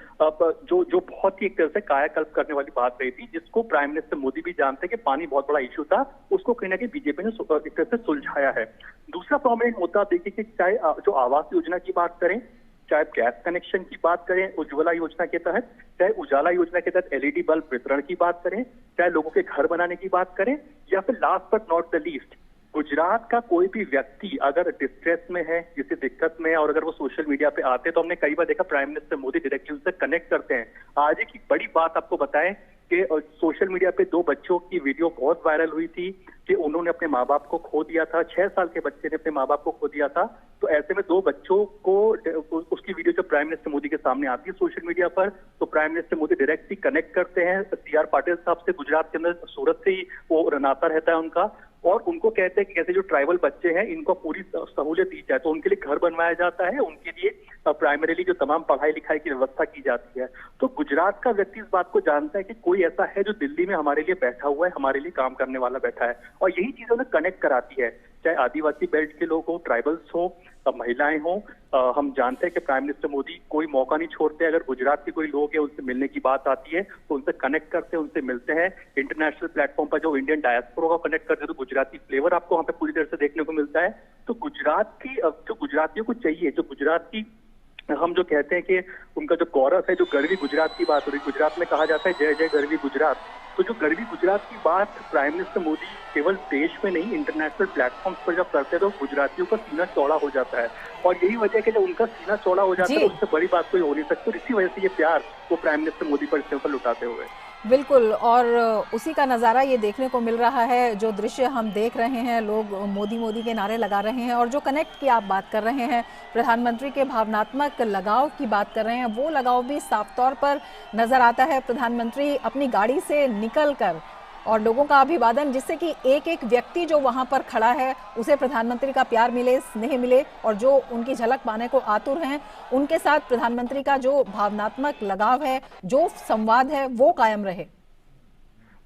जो बहुत ही एक तरह से कायाकल्प करने वाली बात रही थी, जिसको प्राइम मिनिस्टर मोदी भी जानते हैं कि पानी बहुत बड़ा इश्यू था, उसको कहीं ना कहीं बीजेपी ने एक तरह से सुलझाया है। दूसरा प्रोमिनेंट मुद्दा देखिए कि चाहे जो आवास योजना की बात करें, चाहे गैस कनेक्शन की बात करें उज्ज्वला योजना के तहत, चाहे उजाला योजना के तहत एलईडी बल्ब वितरण की बात करें, चाहे लोगों के घर बनाने की बात करें, या फिर last but not the least, Gujarat का कोई भी व्यक्ति अगर डिस्ट्रेस में है, किसी दिक्कत में है, और अगर वो सोशल मीडिया पे आते हैं तो हमने कई बार देखा प्राइम मिनिस्टर मोदी डायरेक्टली उनसे कनेक्ट करते हैं। आज एक बड़ी बात आपको बताएं कि सोशल मीडिया पे 2 बच्चों की वीडियो बहुत वायरल हुई थी कि उन्होंने अपने माँ बाप को खो दिया था। 6 साल के बच्चे ने अपने माँ बाप को खो दिया था। तो ऐसे में 2 बच्चों को उसकी वीडियो जब प्राइम मिनिस्टर मोदी के सामने आती है सोशल मीडिया पर, तो prime minister Modi directly connect करते हैं सीआर पाटिल साहब से। गुजरात के अंदर सूरत से ही वो नाता रहता है उनका, और उनको कहते हैं कि कैसे जो ट्राइबल बच्चे हैं इनको पूरी सहूलियत दी जाए, तो उनके लिए घर बनवाया जाता है, उनके लिए प्राइमरीली जो तमाम पढ़ाई लिखाई की व्यवस्था की जाती है। तो गुजरात का व्यक्ति इस बात को जानता है कि कोई ऐसा है जो दिल्ली में हमारे लिए बैठा हुआ है, हमारे लिए काम करने वाला बैठा है, और यही चीजें उन्हें कनेक्ट कराती है, चाहे आदिवासी बेल्ट के लोग हो, ट्राइबल्स हो, महिलाएं हों। हम जानते हैं कि प्राइम मिनिस्टर मोदी कोई मौका नहीं छोड़ते, अगर गुजरात के कोई लोग हैं उनसे मिलने की बात आती है तो उनसे कनेक्ट करते हैं, उनसे मिलते हैं। इंटरनेशनल प्लेटफॉर्म पर जो इंडियन डायस्पोरा को कनेक्ट करते हैं तो गुजराती फ्लेवर आपको वहां पे पूरी तरह से देखने को मिलता है। तो गुजरात की जो गुजरातियों को चाहिए, जो गुजरात की हम जो कहते हैं कि उनका जो गौरव है, जो गर्वी गुजरात की बात हो रही, गुजरात में कहा जाता है जय जय गर्वी गुजरात। तो जो गर्वी गुजरात की बात प्राइम मिनिस्टर मोदी केवल देश में नहीं इंटरनेशनल प्लेटफॉर्म्स पर जब करते हैं तो गुजरातियों का सीना चौड़ा हो जाता है, और यही वजह है कि जब उनका सीना चौड़ा हो जाता है उससे बड़ी बात कोई हो नहीं सकती, और इसी वजह से ये प्यार वो प्राइम मिनिस्टर मोदी पर इसके ऊपर लुटाते हुए। बिल्कुल, और उसी का नज़ारा ये देखने को मिल रहा है, जो दृश्य हम देख रहे हैं, लोग मोदी मोदी के नारे लगा रहे हैं, और जो कनेक्ट की आप बात कर रहे हैं, प्रधानमंत्री के भावनात्मक लगाव की बात कर रहे हैं, वो लगाव भी साफ तौर पर नज़र आता है। प्रधानमंत्री अपनी गाड़ी से निकलकर और लोगों का अभिवादन, जिससे कि एक एक व्यक्ति जो वहां पर खड़ा है उसे प्रधानमंत्री का प्यार मिले, स्नेह मिले, और जो उनकी झलक पाने को आतुर हैं उनके साथ प्रधानमंत्री का जो भावनात्मक लगाव है, जो संवाद है, वो कायम रहे।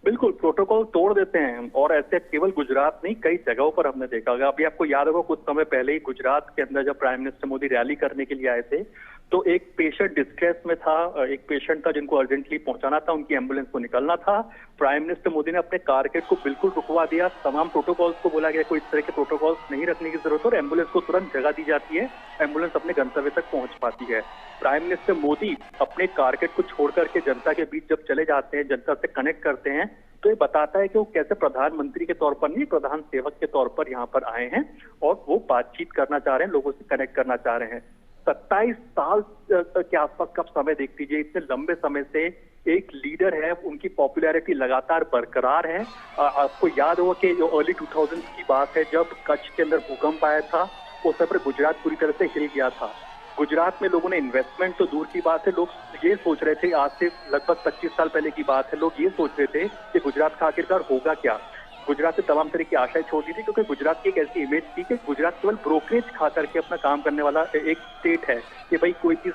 बिल्कुल, प्रोटोकॉल तोड़ देते हैं, और ऐसे केवल गुजरात नहीं कई जगहों पर हमने देखा होगा। अभी आपको याद होगा कुछ समय पहले ही गुजरात के अंदर जब प्राइम मिनिस्टर मोदी रैली करने के लिए आए थे तो एक पेशेंट डिस्ट्रेस में था, एक पेशेंट था जिनको अर्जेंटली पहुंचाना था, उनकी एम्बुलेंस को निकलना था। प्राइम मिनिस्टर मोदी ने अपने कारकेट को बिल्कुल रुकवा दिया, तमाम प्रोटोकॉल्स को बोला गया कोई इस तरह के प्रोटोकॉल्स नहीं रखने की जरूरत है, और एम्बुलेंस को तुरंत जगह दी जाती है, एम्बुलेंस अपने गंतव्य तक पहुंच पाती है। प्राइम मिनिस्टर मोदी अपने कारकेट को छोड़ करके जनता के बीच जब चले जाते हैं, जनता से कनेक्ट करते हैं, तो ये बताता है कि वो कैसे प्रधानमंत्री के तौर पर नहीं, प्रधान सेवक के तौर पर यहाँ पर आए हैं और वो बातचीत करना चाह रहे हैं, लोगों से कनेक्ट करना चाह रहे हैं। 27 साल के आसपास का समय देख लीजिए, इतने लंबे समय से एक लीडर है, उनकी पॉपुलैरिटी लगातार बरकरार है। आपको याद होगा कि जो अर्ली 2000 की बात है, जब कच्छ के अंदर भूकंप आया था उस समय पर गुजरात पूरी तरह से हिल गया था। गुजरात में लोगों ने इन्वेस्टमेंट, तो दूर की बात है, लोग ये सोच रहे थे, आज से लगभग 25 साल पहले की बात है, लोग ये सोच रहे थे कि गुजरात का आखिरकार होगा क्या। गुजरात से तमाम तरह की आशाएं छोड़ दी थी, क्योंकि गुजरात की एक ऐसी इमेज थी कि गुजरात केवल ब्रोकरेज खा करके अपना काम करने वाला एक स्टेट है, कि भाई कोई चीज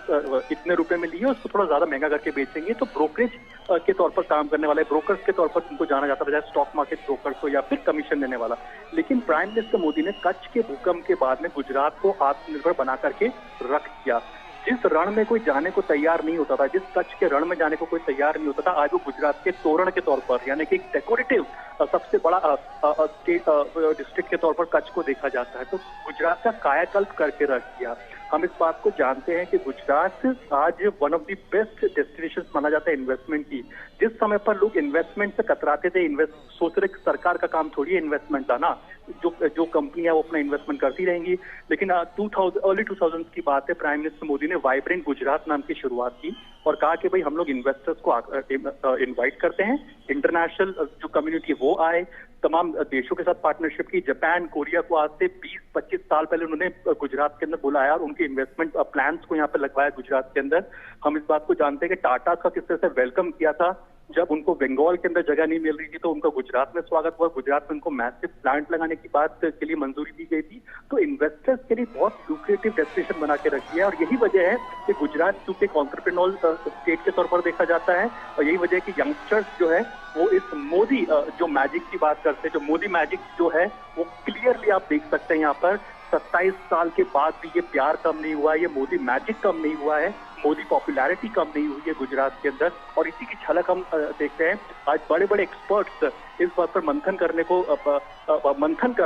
इतने रुपए में ली है उसको थोड़ा ज्यादा महंगा करके बेचेंगे, तो ब्रोकरेज के तौर पर काम करने वाला है, ब्रोकर्स के तौर पर उनको जाना जाता है, चाहे स्टॉक मार्केट ब्रोकर्स हो या फिर कमीशन देने वाला। लेकिन प्राइम मिनिस्टर मोदी ने कच्छ के भूकंप के बाद में गुजरात को आत्मनिर्भर बना करके रख दिया। जिस रण में कोई जाने को तैयार नहीं होता था, जिस कच्छ के रण में जाने को कोई तैयार नहीं होता था, आज वो गुजरात के तोरण के तौर पर, यानी कि एक डेकोरेटिव सबसे बड़ा डिस्ट्रिक्ट के तौर पर कच्छ को देखा जाता है। तो गुजरात का कायाकल्प करके रख दिया। हम इस बात को जानते हैं कि गुजरात आज one of the best destination माना जाता है इन्वेस्टमेंट की। जिस समय पर लोग इन्वेस्टमेंट से कतराते थे, सोच रहे सरकार का काम थोड़ी है इन्वेस्टमेंट का ना, जो कंपनियां वो अपना इन्वेस्टमेंट करती रहेंगी। लेकिन अर्ली 2000 की बात है, प्राइम मिनिस्टर मोदी ने वाइब्रेंट गुजरात नाम की शुरुआत की और कहा कि भाई हम लोग इन्वेस्टर्स को इनवाइट करते हैं, इंटरनेशनल जो कम्युनिटी वो आए, तमाम देशों के साथ पार्टनरशिप की। जापान, कोरिया को आज से 20-25 साल पहले उन्होंने गुजरात के अंदर बुलाया और उनके इन्वेस्टमेंट प्लान्स को यहाँ पे लगवाया गुजरात के अंदर। हम इस बात को जानते हैं कि टाटा का किस तरह से वेलकम किया था, जब उनको बंगाल के अंदर जगह नहीं मिल रही थी तो उनका गुजरात में स्वागत हुआ, गुजरात में उनको मैसिव प्लांट लगाने की बात के लिए मंजूरी दी गई थी। तो इन्वेस्टर्स के लिए बहुत लुक्रेटिव डेस्टिनेशन बना के रखी है, और यही वजह है कि गुजरात चूंकि एक एंटरप्रेन्योर स्टेट के तौर पर देखा जाता है, और यही वजह है कि यंगस्टर्स जो है वो इस मोदी जो मैजिक की बात करते हैं, जो मोदी मैजिक जो है वो क्लियरली आप देख सकते हैं यहाँ पर। 27 साल के बाद भी ये प्यार कम नहीं हुआ है, ये मोदी मैजिक कम नहीं हुआ है, मोदी पॉपुलैरिटी कम नहीं हुई है गुजरात के अंदर। और इसी की झलक हम देखते हैं। आज बड़े बड़े एक्सपर्ट्स इस बात पर मंथन कर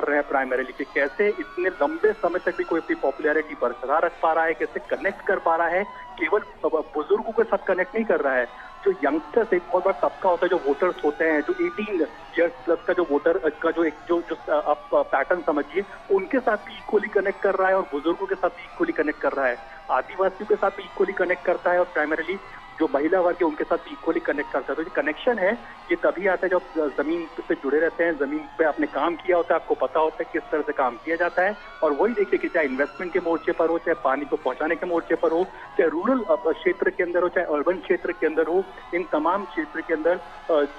रहे हैं प्राइमरीली कि कैसे इतने लंबे समय तक भी कोई अपनी पॉपुलैरिटी बरकरार रख पा रहा है, कैसे कनेक्ट कर पा रहा है, केवल बुजुर्गों के साथ कनेक्ट नहीं कर रहा है। जो यंगस्टर्स एक बहुत बड़ा तबका होता है, जो वोटर्स होते हैं, जो 18 ईयर्स प्लस का जो वोटर का जो एक जो आप पैटर्न समझिए, उनके साथ भी इक्वली कनेक्ट कर रहा है और बुजुर्गों के साथ भी इक्वली कनेक्ट कर रहा है, आदिवासियों के साथ भी इक्वली कनेक्ट करता है, और प्राइमरीली जो महिला वर्ग है उनके साथ भी इक्वली कनेक्ट करता है। तो ये कनेक्शन है, ये तभी आता है जब जमीन से जुड़े रहते हैं, जमीन पे आपने काम किया होता है, आपको पता होता है किस तरह से काम किया जाता है। और वही देखिए कि चाहे इन्वेस्टमेंट के मोर्चे पर हो, चाहे पानी को पहुंचाने के मोर्चे पर हो, चाहे रूरल क्षेत्र के अंदर हो, चाहे अर्बन क्षेत्र के अंदर हो, इन तमाम क्षेत्र के अंदर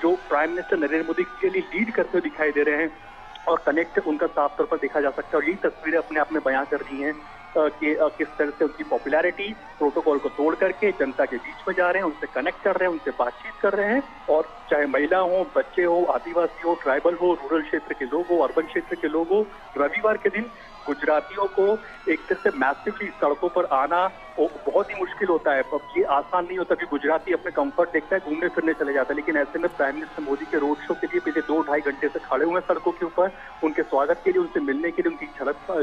जो प्राइम मिनिस्टर नरेंद्र मोदी के लिए लीड करते हुए दिखाई दे रहे हैं, और कनेक्ट उनका साफ तौर पर देखा जा सकता है। और यही तस्वीरें अपने आप में बयां कर रही हैं कि किस तरह से उनकी पॉपुलैरिटी प्रोटोकॉल को तोड़ करके जनता के बीच में जा रहे हैं, उनसे कनेक्ट कर रहे हैं, उनसे बातचीत कर रहे हैं। और चाहे महिला हो, बच्चे हो, आदिवासी हो, ट्राइबल हो, रूरल क्षेत्र के लोग हो, अर्बन क्षेत्र के लोग हो, रविवार के दिन गुजरातियों को एक तरह से मैसिवली सड़कों पर आना बहुत ही मुश्किल होता है। अब ये आसान नहीं होता कि गुजराती अपने कंफर्ट देखता है, घूमने फिरने चले जाता है, लेकिन ऐसे में प्राइम मिनिस्टर मोदी के रोड शो के लिए पिछले 2-2.5 घंटे से खड़े हुए हैं सड़कों के ऊपर, उनके स्वागत के लिए, उनसे मिलने के लिए, उनकी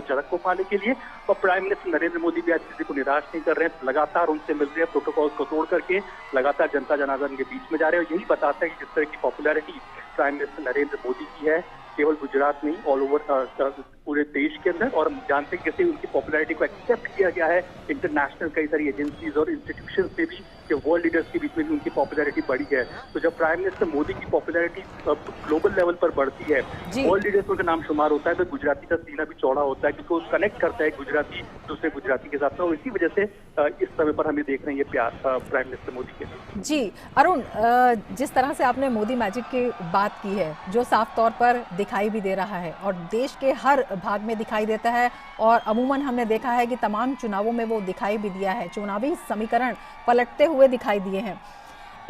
झलक को पाने के लिए। और प्राइम मिनिस्टर नरेंद्र मोदी भी आज किसी को निराश नहीं कर रहे हैं, लगातार उनसे मिल रहे हैं, प्रोटोकॉल को तोड़ करके लगातार जनता जनार्दन के बीच में जा रहे हैं। और यही बताता है कि जिस तरह की popularity prime minister Narendra Modi की है, केवल गुजरात में ऑल ओवर पूरे देश के अंदर। और हम जानते हैं कैसे उनकी पॉपुलैरिटी को एक्सेप्ट किया गया है इंटरनेशनल कई सारी एजेंसीज और इंस्टीट्यूशंस में भी, कि वर्ल्ड लीडर्स के बीच में भी उनकी पॉपुलैरिटी बढ़ी है। तो जब प्राइम मिनिस्टर मोदी की पॉपुलैरिटी ग्लोबल लेवल पर बढ़ती है, वर्ल्ड लीडर्स में उनका नाम शुमार होता है, तो गुजराती का सीना भी चौड़ा होता है, क्योंकि वो कनेक्ट करता है गुजराती दूसरे गुजराती के साथ में। और इसी वजह से इस समय पर हमें देख रहे हैं ये प्यार प्राइम मिनिस्टर मोदी के। जी अरुण, जिस तरह से आपने मोदी मैजिक की बात की है, जो साफ तौर पर दिखाई भी दे रहा है और देश के हर भाग में दिखाई देता है, और अमूमन हमने देखा है कि तमाम चुनावों में वो दिखाई भी दिया है, चुनावी समीकरण पलटते हुए दिखाई दिए हैं।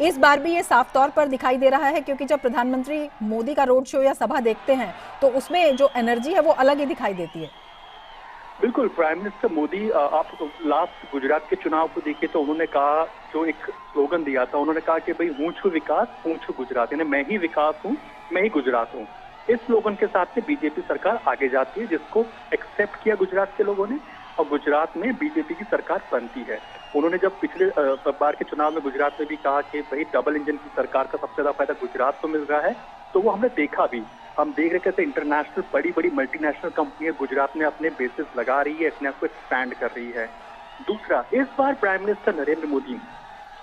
इस बार भी ये साफ तौर पर दिखाई दे रहा है, क्योंकि जब प्रधानमंत्री मोदी का रोड शो या सभा देखते हैं तो उसमें जो एनर्जी है वो अलग ही दिखाई देती है। बिल्कुल, प्राइम मिनिस्टर मोदी, आप लास्ट गुजरात के चुनाव को देखिए तो उन्होंने कहा, जो एक स्लोगन दिया था, उन्होंने कहा कि भाई हूं छु विकास, हूं छु गुजरात, यानी मैं ही विकास हूं, मैं ही गुजरात हूं। इस स्लोगन के साथ में बीजेपी सरकार आगे जाती है, जिसको एक्सेप्ट किया गुजरात के लोगों ने, और गुजरात में बीजेपी की सरकार बनती है। उन्होंने जब पिछले बार के चुनाव में गुजरात में भी कहा कि भाई डबल इंजन की सरकार का सबसे ज्यादा फायदा गुजरात को मिल रहा है, तो वो हमने देखा भी। हम देख रहे कैसे इंटरनेशनल बड़ी बड़ी मल्टीनेशनल कंपनियां गुजरात में अपने बेसिस लगा रही है, अपने आप को एक्सपैंड कर रही है। दूसरा, इस बार प्राइम मिनिस्टर नरेंद्र मोदी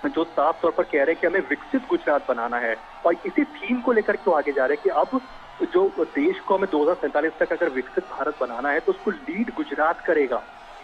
जो साफ तौर पर कह रहे हैं कि हमें विकसित गुजरात बनाना है, और इसी थीम को लेकर क्यों आगे जा रहे हैं कि अब जो देश को हमें 2047 तक अगर विकसित भारत बनाना है तो उसको लीड गुजरात करेगा।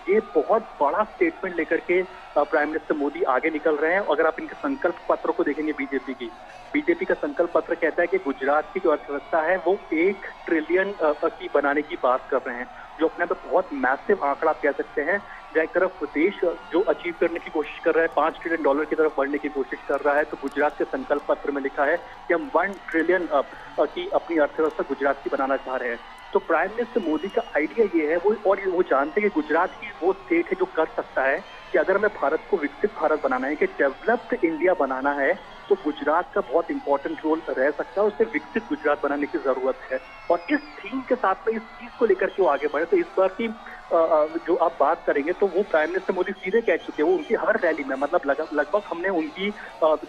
ये बहुत बड़ा स्टेटमेंट लेकर के प्राइम मिनिस्टर मोदी आगे निकल रहे हैं। अगर आप इनके संकल्प पत्र को देखेंगे बीजेपी का संकल्प पत्र कहता है कि गुजरात की जो अर्थव्यवस्था है वो 1 ट्रिलियन की बनाने की बात कर रहे हैं, जो अपने आप बहुत मैसिव आंकड़ा आप कह सकते हैं। जहाँ एक तरफ देश जो अचीव करने की कोशिश कर रहा है, $5 ट्रिलियन की तरफ बढ़ने की कोशिश कर रहा है, तो गुजरात के संकल्प पत्र में लिखा है कि हम 1 ट्रिलियन की अपनी अर्थव्यवस्था गुजरात की बनाना चाह रहे हैं। तो प्राइम मिनिस्टर मोदी का आइडिया ये है, वो जानते हैं कि गुजरात की वो स्टेट है जो कर सकता है कि अगर हमें भारत को विकसित भारत बनाना है, कि डेवलप्ड इंडिया बनाना है, तो गुजरात का बहुत इंपॉर्टेंट रोल रह सकता है, उसे विकसित गुजरात बनाने की जरूरत है। और इस थीम के साथ में इस चीज को लेकर के वो आगे बढ़े। तो इस बार की जो आप बात करेंगे तो वो प्राइम मिनिस्टर मोदी सीधे कह चुके हैं, वो उनकी हर रैली में, मतलब लगभग हमने उनकी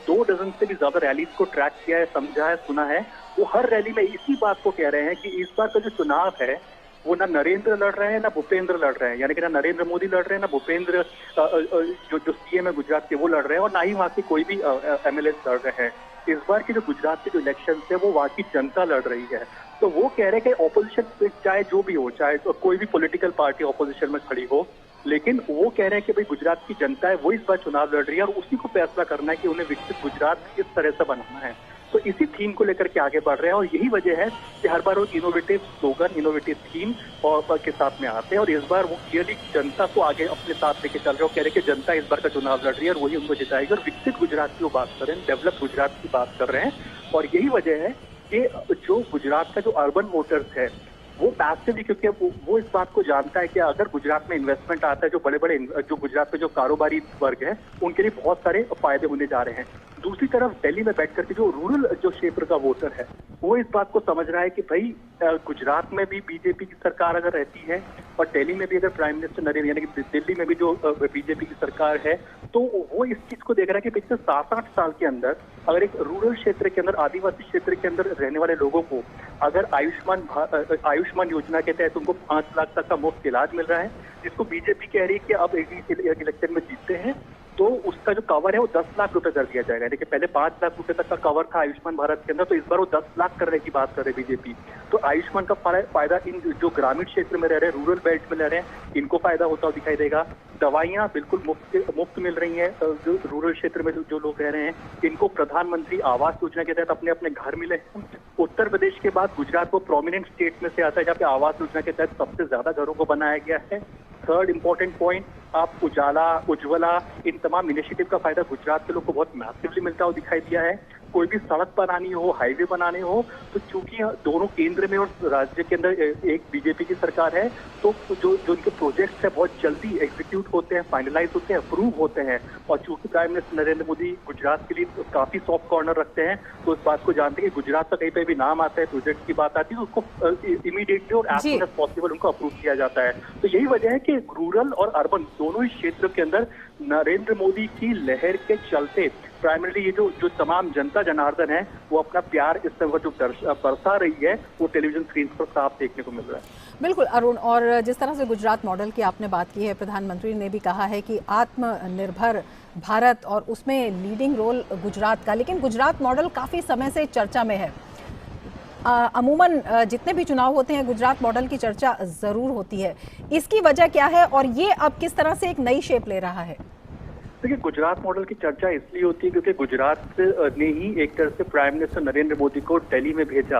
2 डजन से भी ज्यादा रैलीज को ट्रैक किया है, समझा है, सुना है। वो हर रैली में इसी बात को कह रहे हैं कि इस बार का जो चुनाव है वो ना नरेंद्र लड़ रहे हैं ना भूपेंद्र लड़ रहे हैं, यानी कि ना नरेंद्र मोदी लड़ रहे हैं ना भूपेंद्र जो सीएम है गुजरात के वो लड़ रहे हैं, और ना ही वहाँ के कोई भी एमएलए लड़ रहे हैं। इस बार के जो गुजरात के जो इलेक्शन है वो वहाँ की जनता लड़ रही है। तो वो कह रहे हैं कि ऑपोजिशन चाहे जो भी हो, चाहे तो कोई भी पॉलिटिकल पार्टी ऑपोजिशन में खड़ी हो, लेकिन वो कह रहे हैं कि भाई गुजरात की जनता है वो इस बार चुनाव लड़ रही है, और उसी को फैसला करना है कि उन्हें विकसित गुजरात किस तरह से बनाना है। तो इसी थीम को लेकर के आगे बढ़ रहे हैं, और यही वजह है कि हर बार वो इनोवेटिव स्लोगन, इनोवेटिव थीम और के साथ में आते हैं। और इस बार वो क्लियरली जनता को आगे अपने साथ लेके चल रहे हैं, कह रहे हैं कि जनता इस बार का चुनाव लड़ रही है और वही उनको जिताएगी। और विकसित गुजरात की वो बात कर रहे हैं, डेवलप गुजरात की बात कर रहे हैं। और यही वजह है कि जो गुजरात का जो अर्बन वोटर्स है वो मैसिवली, क्योंकि वो इस बात को जानता है कि अगर गुजरात में इन्वेस्टमेंट आता है, जो बड़े बड़े जो गुजरात में जो कारोबारी वर्ग है उनके लिए बहुत सारे फायदे होने जा रहे हैं। दूसरी तरफ दिल्ली में बैठ करके जो रूरल जो क्षेत्र का वोटर है वो इस बात को समझ रहा है कि भाई गुजरात में भी बीजेपी की सरकार अगर रहती है और दिल्ली में भी अगर प्राइम मिनिस्टर नरेंद्र, यानी कि दिल्ली में भी जो बीजेपी की सरकार है, तो वो इस चीज को देख रहा है कि पिछले 7-8 साल के अंदर अगर एक रूरल क्षेत्र के अंदर, आदिवासी क्षेत्र के अंदर रहने वाले लोगों को अगर आयुष्मान योजना के तहत उनको 5 लाख तक का मुफ्त इलाज मिल रहा है, जिसको बीजेपी कह रही है कि अब इलेक्शन में जीतते हैं तो उसका जो कवर है वो 10 लाख रुपए कर दिया जाएगा। देखिए पहले 5 लाख रुपए तक का कवर था आयुष्मान भारत के अंदर, तो इस बार वो 10 लाख करने की बात कर रही है बीजेपी। तो आयुष्मान का फायदा इन जो ग्रामीण क्षेत्र में रह रहे हैं, रूरल बेल्ट में रह रहे हैं, इनको फायदा होता हुआ दिखाई देगा। दवाइयां बिल्कुल मुफ्त मिल रही हैं, जो रूरल क्षेत्र में जो लोग रह रहे हैं, इनको प्रधानमंत्री आवास योजना के तहत अपने अपने घर मिले। उत्तर प्रदेश के बाद गुजरात वो प्रोमिनेंट स्टेट में से आता है जहाँ पे आवास योजना के तहत सबसे ज्यादा घरों को बनाया गया है। थर्ड इंपॉर्टेंट पॉइंट, आप उज्ज्वला इन तमाम इनिशिएटिव का फायदा गुजरात के लोग को बहुत मैसिवली मिलता हुआ दिखाई दिया है। कोई भी सड़क बनानी हो, हाईवे बनाने हो, तो चूंकि दोनों केंद्र में और राज्य के अंदर एक बीजेपी की सरकार है, तो जो इनके प्रोजेक्ट्स है बहुत जल्दी एग्जीक्यूट होते हैं, फाइनलाइज होते हैं, अप्रूव होते हैं। और चूंकि प्राइम मिनिस्टर नरेंद्र मोदी गुजरात के लिए काफी सॉफ्ट कॉर्नर रखते हैं, तो इस बात को जानते हैं कि गुजरात का कहीं पे भी नाम आता है, प्रोजेक्ट की बात आती है, तो उसको इमीडिएटली और एज सून एज पॉसिबल उनको अप्रूव किया जाता है। तो यही वजह है कि रूरल और अर्बन दोनों ही क्षेत्रों के अंदर नरेंद्र मोदी की लहर के चलते प्राइमरी ये जो तमाम जनता जनार्दन है वो अपना प्यार इस समय जो बरसा रही है वो टेलीविजन स्क्रीन पर साफ देखने को मिल रहा है। बिल्कुल अरुण, और जिस तरह से गुजरात मॉडल की आपने बात की है, प्रधानमंत्री ने भी कहा है कि आत्मनिर्भर भारत और उसमें लीडिंग रोल गुजरात का, लेकिन गुजरात मॉडल काफ़ी समय से चर्चा में है। अमूमन जितने भी चुनाव होते हैं गुजरात मॉडल की चर्चा ज़रूर होती है, इसकी वजह क्या है और ये अब किस तरह से एक नई शेप ले रहा है? देखिए गुजरात मॉडल की चर्चा इसलिए होती है क्योंकि गुजरात ने ही एक तरह से प्राइम मिनिस्टर नरेंद्र मोदी को दिल्ली में भेजा।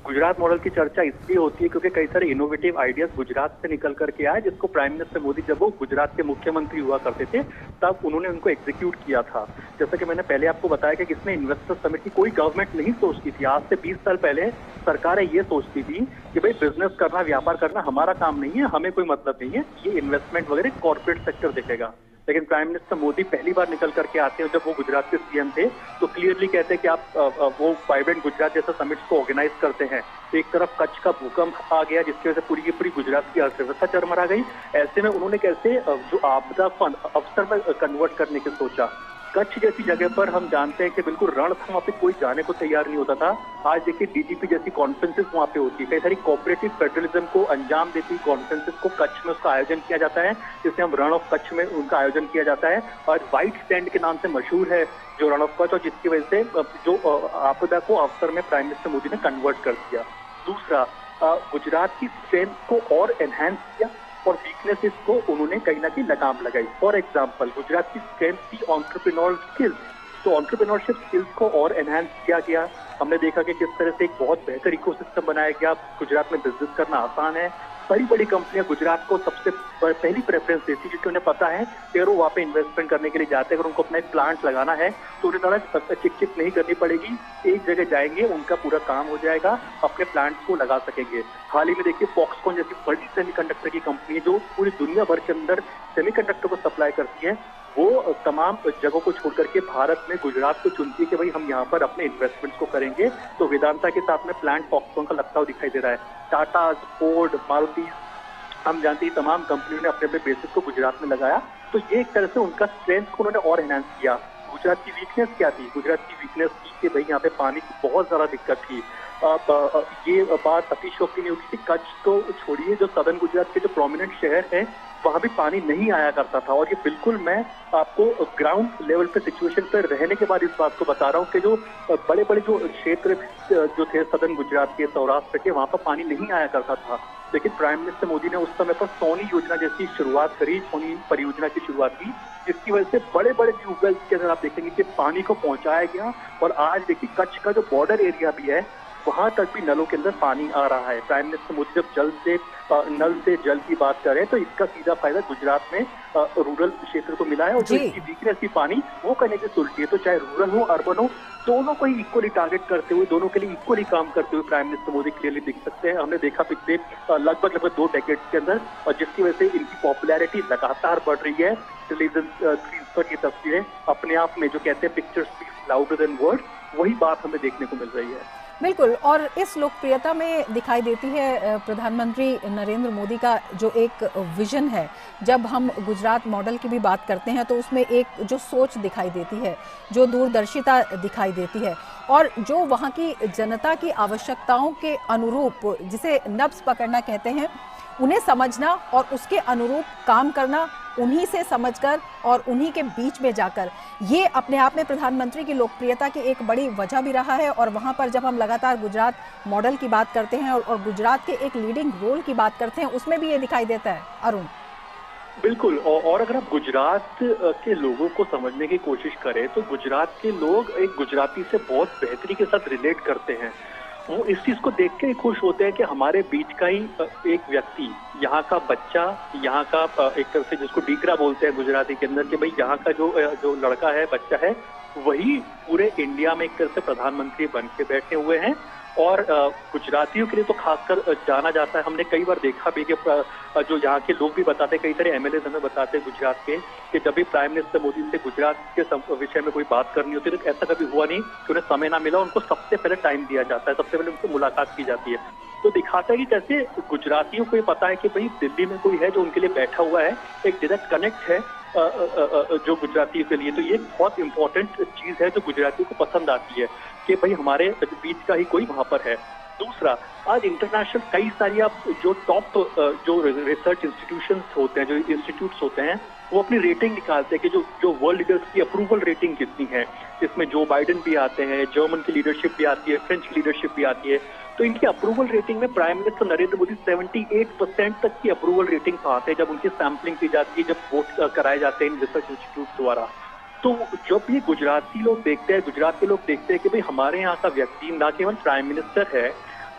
गुजरात मॉडल की चर्चा इसलिए होती है क्योंकि कई सारे इनोवेटिव आइडियाज गुजरात से निकल करके आए, जिसको प्राइम मिनिस्टर मोदी जब वो गुजरात के मुख्यमंत्री हुआ करते थे तब उन्होंने उनको एग्जीक्यूट किया था। जैसा कि मैंने पहले आपको बताया कि इसमें इन्वेस्टर समिट की कोई गवर्नमेंट नहीं सोचती थी। आज से 20 साल पहले सरकारें ये सोचती थी कि भाई बिजनेस करना, व्यापार करना हमारा काम नहीं है, हमें कोई मतलब नहीं है, ये इन्वेस्टमेंट वगैरह कॉर्पोरेट सेक्टर देखेगा। लेकिन प्राइम मिनिस्टर मोदी पहली बार निकल करके आते हैं, जब वो गुजरात के सीएम थे, तो क्लियरली कहते हैं कि आप वो वाइब्रेंट गुजरात जैसा समिट्स को ऑर्गेनाइज करते हैं। तो एक तरफ कच्छ का भूकंप आ गया जिसकी वजह से पूरी की पूरी गुजरात की अर्थव्यवस्था चरमरा गई। ऐसे में उन्होंने कैसे जो आपदा फंड अवसर में कन्वर्ट करने की सोचा। कच्छ जैसी जगह पर हम जानते हैं कि बिल्कुल रण था, वहाँ पे कोई जाने को तैयार नहीं होता था। आज देखिए डीजीपी जैसी कॉन्फ्रेंसेस वहाँ पे होती है, कई सारी कोऑपरेटिव फेडरलिज्म को अंजाम देती कॉन्फ्रेंसेस को कच्छ में उसका आयोजन किया जाता है, जिसे हम रण ऑफ कच्छ में उनका आयोजन किया जाता है। और व्हाइट सैंड के नाम से मशहूर है जो रण ऑफ कच्छ, और जिसकी वजह से जो आपदा को अवसर में प्राइम मिनिस्टर मोदी ने कन्वर्ट कर दिया। दूसरा, गुजरात की स्ट्रेंथ को और एनहांस किया और वीकनेसेस को उन्होंने कहीं ना कहीं लगाम लगाई। फॉर एग्जाम्पल गुजरात की स्ट्रेंथ थी एंटरप्रेन्योर स्किल्स, तो एंटरप्रेन्योरशिप स्किल्स को और एनहांस किया गया। हमने देखा कि किस तरह से एक बहुत बेहतर इकोसिस्टम बनाया गया। गुजरात में बिजनेस करना आसान है। बड़ी बड़ी कंपनियां गुजरात को सबसे पहली प्रेफरेंस देती है क्योंकि उन्हें पता है कि अगर वो वहाँ पे इन्वेस्टमेंट करने के लिए जाते हैं, अगर उनको अपना एक प्लांट लगाना है तो उन्हें ज़्यादा चिक नहीं करनी पड़ेगी, एक जगह जाएंगे, उनका पूरा काम हो जाएगा, अपने प्लांट्स को लगा सकेंगे। हाल ही में देखिए फॉक्सकॉन जैसी बड़ी सेमीकंडक्टर की कंपनी है जो पूरी दुनिया भर के अंदर सेमीकंडक्टर को सप्लाई करती है, वो तमाम जगहों को छोड़ करके भारत में गुजरात को चुनती है कि भाई हम यहाँ पर अपने इन्वेस्टमेंट्स को करेंगे। तो वेदांता के साथ में प्लांट फॉक्सकॉन का लगता हुआ दिखाई दे रहा है। टाटा, फोर्ड, मारुति, हम जानते हैं तमाम कंपनियों ने अपने अपने बेसिस को गुजरात में लगाया। तो ये एक तरह से उनका स्ट्रेंथ को उन्होंने और एनहांस किया। गुजरात की वीकनेस क्या थी? गुजरात की वीकनेस थी कि भाई यहाँ पे पानी की बहुत ज्यादा दिक्कत थी। ये बात अतिशयोक्ति नहीं होती थी। कच्छ तो छोड़िए, जो सदर्न गुजरात के जो प्रोमिनेंट शहर है वहां भी पानी नहीं आया करता था। और ये बिल्कुल मैं आपको ग्राउंड लेवल पे सिचुएशन पर रहने के बाद इस बात को बता रहा हूँ कि जो बड़े बड़े जो क्षेत्र जो थे सदर्न गुजरात के, सौराष्ट्र के, वहां पर पानी नहीं आया करता था। लेकिन प्राइम मिनिस्टर मोदी ने उस समय पर सोनी योजना जैसी शुरुआत करी, सोनी परियोजना की शुरुआत की, जिसकी वजह से बड़े बड़े ट्यूबवेल के अंदर आप देखेंगे कि पानी को पहुंचाया गया। और आज देखिए कच्छ का जो बॉर्डर एरिया भी है वहां तक भी नलों के अंदर पानी आ रहा है। प्राइम मिनिस्टर मोदी जब नल से जल की बात करें तो इसका सीधा फायदा गुजरात में रूरल क्षेत्र को मिला है। और जो इसकी वीकनेस की पानी वो करने की सुलझी है। तो चाहे रूरल हो अर्बन हो, दोनों को ही इक्वली टारगेट करते हुए, दोनों के लिए इक्वली काम करते हुए प्राइम मिनिस्टर मोदी क्लियरली दिख सकते हैं। हमने देखा पिछले लगभग 2 डेकेड्स के अंदर, और जिसकी वजह से इनकी पॉपुलैरिटी लगातार बढ़ रही है। टेलीविजन स्क्रीन पर ये तस्वीरें अपने आप में जो कहते हैं picture speaks louder than word, वही बात हमें देखने को मिल रही है। बिल्कुल, और इस लोकप्रियता में दिखाई देती है प्रधानमंत्री नरेंद्र मोदी का जो एक विजन है। जब हम गुजरात मॉडल की भी बात करते हैं तो उसमें एक जो सोच दिखाई देती है, जो दूरदर्शिता दिखाई देती है, और जो वहाँ की जनता की आवश्यकताओं के अनुरूप, जिसे नब्ज पकड़ना कहते हैं, उन्हें समझना और उसके अनुरूप काम करना, उन्हीं से समझकर और उन्हीं के बीच में जाकर, ये अपने आप में प्रधानमंत्री की लोकप्रियता की एक बड़ी वजह भी रहा है। और वहां पर जब हम लगातार गुजरात मॉडल की बात करते हैं और गुजरात के एक लीडिंग रोल की बात करते हैं, उसमें भी ये दिखाई देता है। अरुण, बिल्कुल। और अगर आप गुजरात के लोगों को समझने की कोशिश करें तो गुजरात के लोग एक गुजराती से बहुत बेहतरी के साथ रिलेट करते हैं। वो इस चीज को देख के ही खुश होते हैं कि हमारे बीच का ही एक व्यक्ति, यहाँ का बच्चा, यहाँ का एक तरह से जिसको डीकरा बोलते हैं गुजराती के अंदर, कि भाई यहाँ का जो लड़का है, बच्चा है, वही पूरे इंडिया में एक तरह से प्रधानमंत्री बन के बैठे हुए हैं। और गुजरातियों के लिए तो खासकर जाना जाता है। हमने कई बार देखा भी कि जो यहाँ के लोग भी बताते, कई सारे एमएलए हमें बताते हैं गुजरात के, कि जब भी प्राइम मिनिस्टर मोदी से गुजरात के विषय में कोई बात करनी होती है तो ऐसा कभी हुआ नहीं कि उन्हें समय ना मिला, उनको सबसे पहले टाइम दिया जाता है, सबसे पहले उनसे मुलाकात की जाती है। तो दिखाता है कि कैसे गुजरातियों को ये पता है कि भाई दिल्ली में कोई है जो उनके लिए बैठा हुआ है, एक डायरेक्ट कनेक्ट है जो गुजरातियों के लिए। तो ये बहुत इंपॉर्टेंट चीज है जो गुजरातियों को पसंद आती है कि भाई हमारे बीच का ही कोई वहां पर है। दूसरा, आज इंटरनेशनल कई सारी आप जो टॉप जो रिसर्च इंस्टीट्यूशंस होते हैं, जो इंस्टीट्यूट्स होते हैं, वो अपनी रेटिंग निकालते हैं कि जो वर्ल्ड लीडर्स की अप्रूवल रेटिंग कितनी है। इसमें जो बाइडेन भी आते हैं, जर्मन की लीडरशिप भी आती है, फ्रेंच की लीडरशिप भी आती है। तो इनकी अप्रूवल रेटिंग में प्राइम मिनिस्टर नरेंद्र मोदी 78% तक की अप्रूवल रेटिंग पाते हैं जब उनकी सैम्पलिंग की जाती है, जब वोट कराए जाते हैं इन रिसर्च इंस्टीट्यूट द्वारा। तो जब ये गुजराती लोग देखते हैं, गुजरात के लोग देखते हैं कि भाई हमारे यहाँ का व्यक्ति न केवल प्राइम मिनिस्टर है,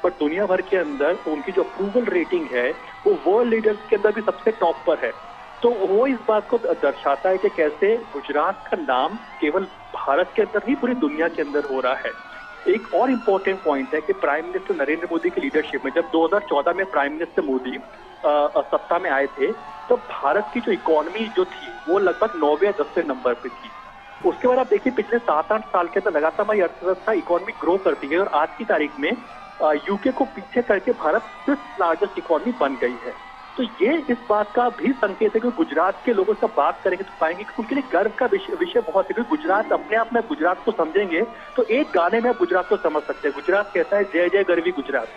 पर दुनिया भर के अंदर उनकी जो अप्रूवल रेटिंग है वो वर्ल्ड लीडर्स के अंदर भी सबसे टॉप पर है। तो वो इस बात को दर्शाता है कि कैसे गुजरात का नाम केवल भारत के अंदर नहीं, पूरी दुनिया के अंदर हो रहा है। एक और इम्पोर्टेंट पॉइंट है कि प्राइम मिनिस्टर नरेंद्र मोदी की लीडरशिप में जब 2014 में प्राइम मिनिस्टर मोदी सत्ता में आए थे, तो भारत की जो इकोनॉमी जो थी वो लगभग 9वें या 10वें नंबर पे थी। उसके बाद आप देखिए पिछले 7-8 साल के अंदर लगातार हमारी अर्थव्यवस्था इकोनॉमी ग्रो करती गई और आज की तारीख में यूके को पीछे करके भारत 5th लार्जेस्ट इकोनॉमी बन गई है। तो ये इस बात का भी संकेत है कि गुजरात के लोगों से बात करेंगे तो पाएंगे कि उनके लिए गर्व का विषय बहुत है। क्योंकि गुजरात अपने आप में, गुजरात को समझेंगे तो एक गाने में आप गुजरात को समझ सकते हैं। गुजरात कहता है जय जय गरवी गुजरात,